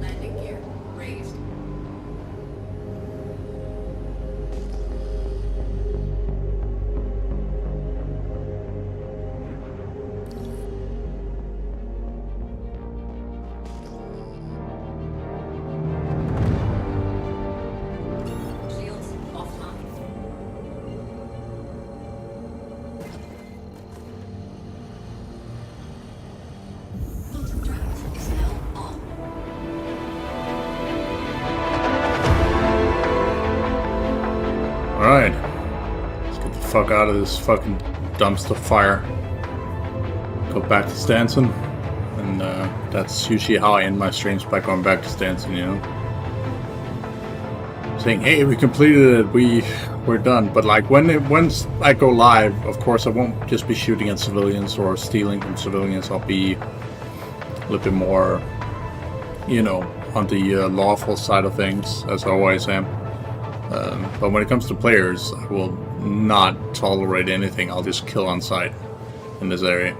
Landing gear raised. Shields offline. Quantum drive is now on. Alright. Let's get the fuck out of this fucking dumpster fire. Go back to Stanson. And that's usually how I end my streams, by going back to Stanson, you know. Saying, hey, we completed it, we're done. But like once I go live, of course I won't just be shooting at civilians or stealing from civilians. I'll be a little bit more, you know, on the lawful side of things, as I always am. But when it comes to players, I will not tolerate anything. I'll just kill on sight in this area.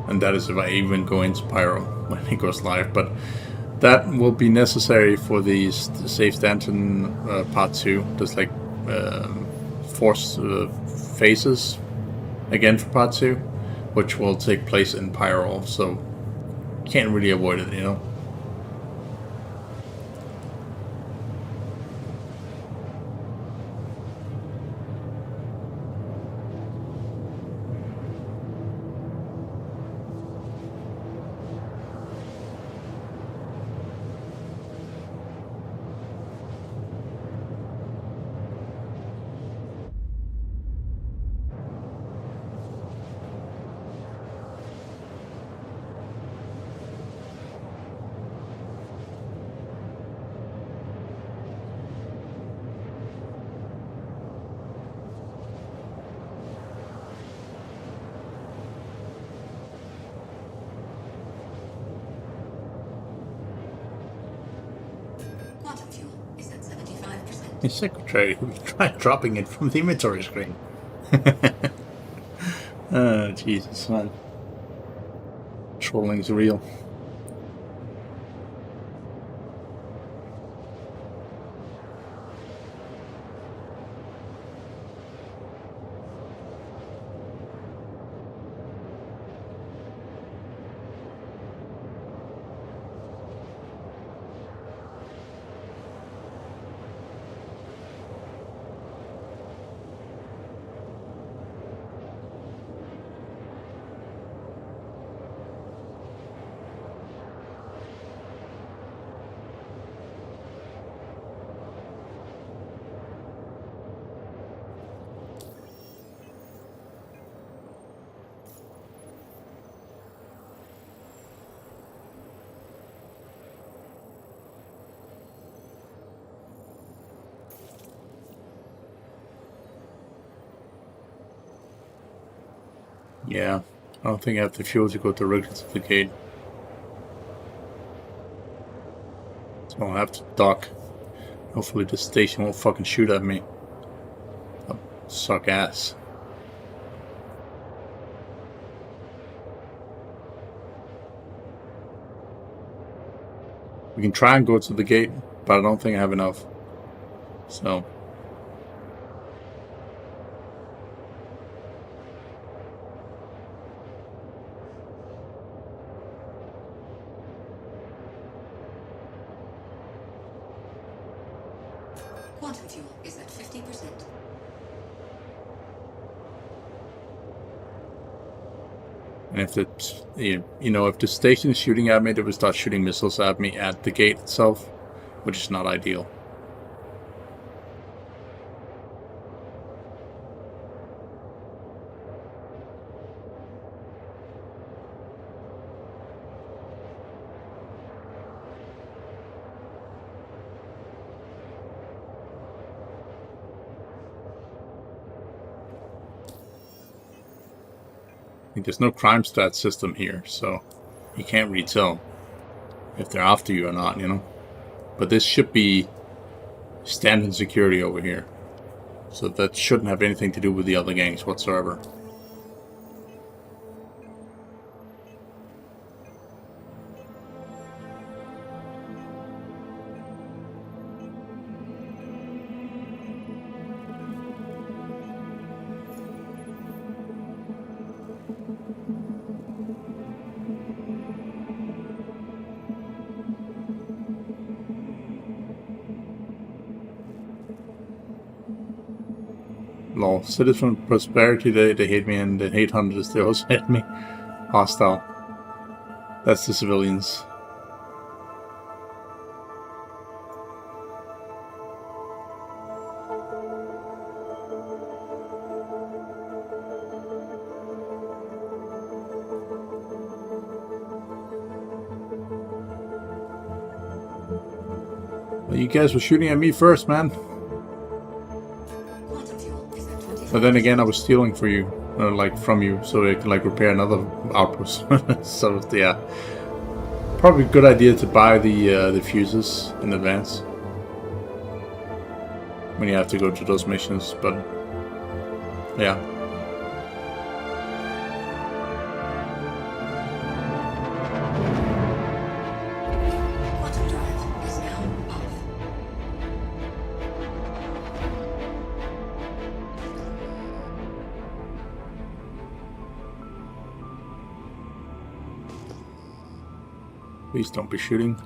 And that is if I even go into Pyro when it goes live. But that will be necessary for the Safe Stanton Part 2. There's like force phases again for Part 2, which will take place in Pyro. So can't really avoid it, you know. Quantum fuel is at 75%. His secretary will try dropping it from the inventory screen. Oh, Jesus, man. Trolling's real. Yeah, I don't think I have the fuel to go directly to the gate. So I'll have to dock. Hopefully the station won't fucking shoot at me. I'll suck ass. We can try and go to the gate, but I don't think I have enough. So... Quantum fuel is at 50%. And if it's, you know, if the station is shooting at me, they will start shooting missiles at me at the gate itself. which is not ideal. There's no crime stat system here, so you can't really tell if they're after you or not, you know. But this should be standard security over here, so that shouldn't have anything to do with the other gangs whatsoever. Lol. Citizen Prosperity, they hate me, and the hate hunters, they also hate me. Hostile. That's the civilians. Well, you guys were shooting at me first, man. But then again, I was stealing for you, like from you, so I could like repair another outpost. So yeah, probably a good idea to buy the fuses in advance when you have to go to those missions. But yeah. Quantum drive is now off. Please don't be shooting.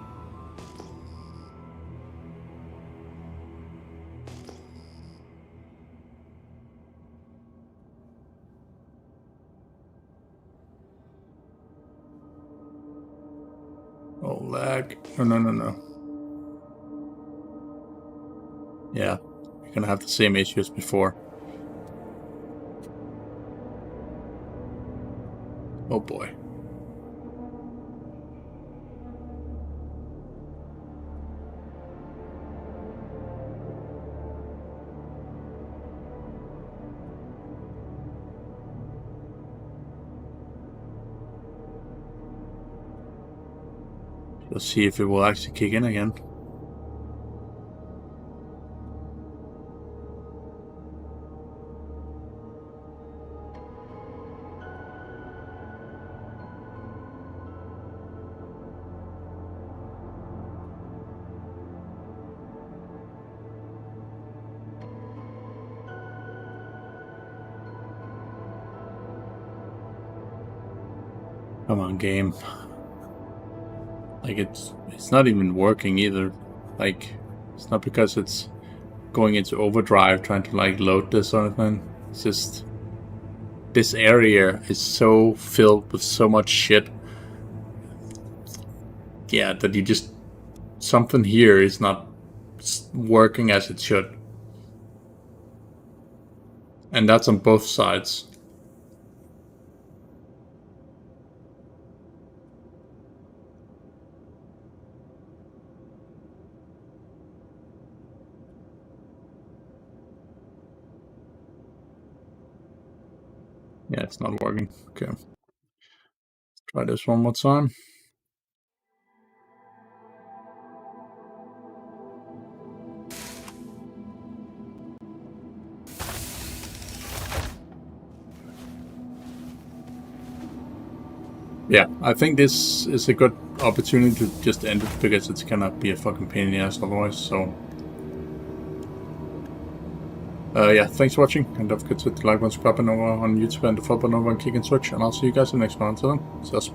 Oh, lag. No. Yeah, you're gonna have the same issue as before. Oh boy. Let's see if it will actually kick in again. Come on, game. Like it's not even working either. Like it's not because it's going into overdrive trying to like load this or anything. It's just this area is so filled with so much shit. Yeah, that you just something here is not working as it should. And that's on both sides. Yeah, it's not working. Okay. Let's try this one more time. Yeah, I think this is a good opportunity to just end it because it's gonna be a fucking pain in the ass otherwise, so... yeah, thanks for watching, and don't forget to hit the like button, subscribe over on YouTube, and the follow button over on Kick and Switch, and I'll see you guys in the next one. Until then, sus.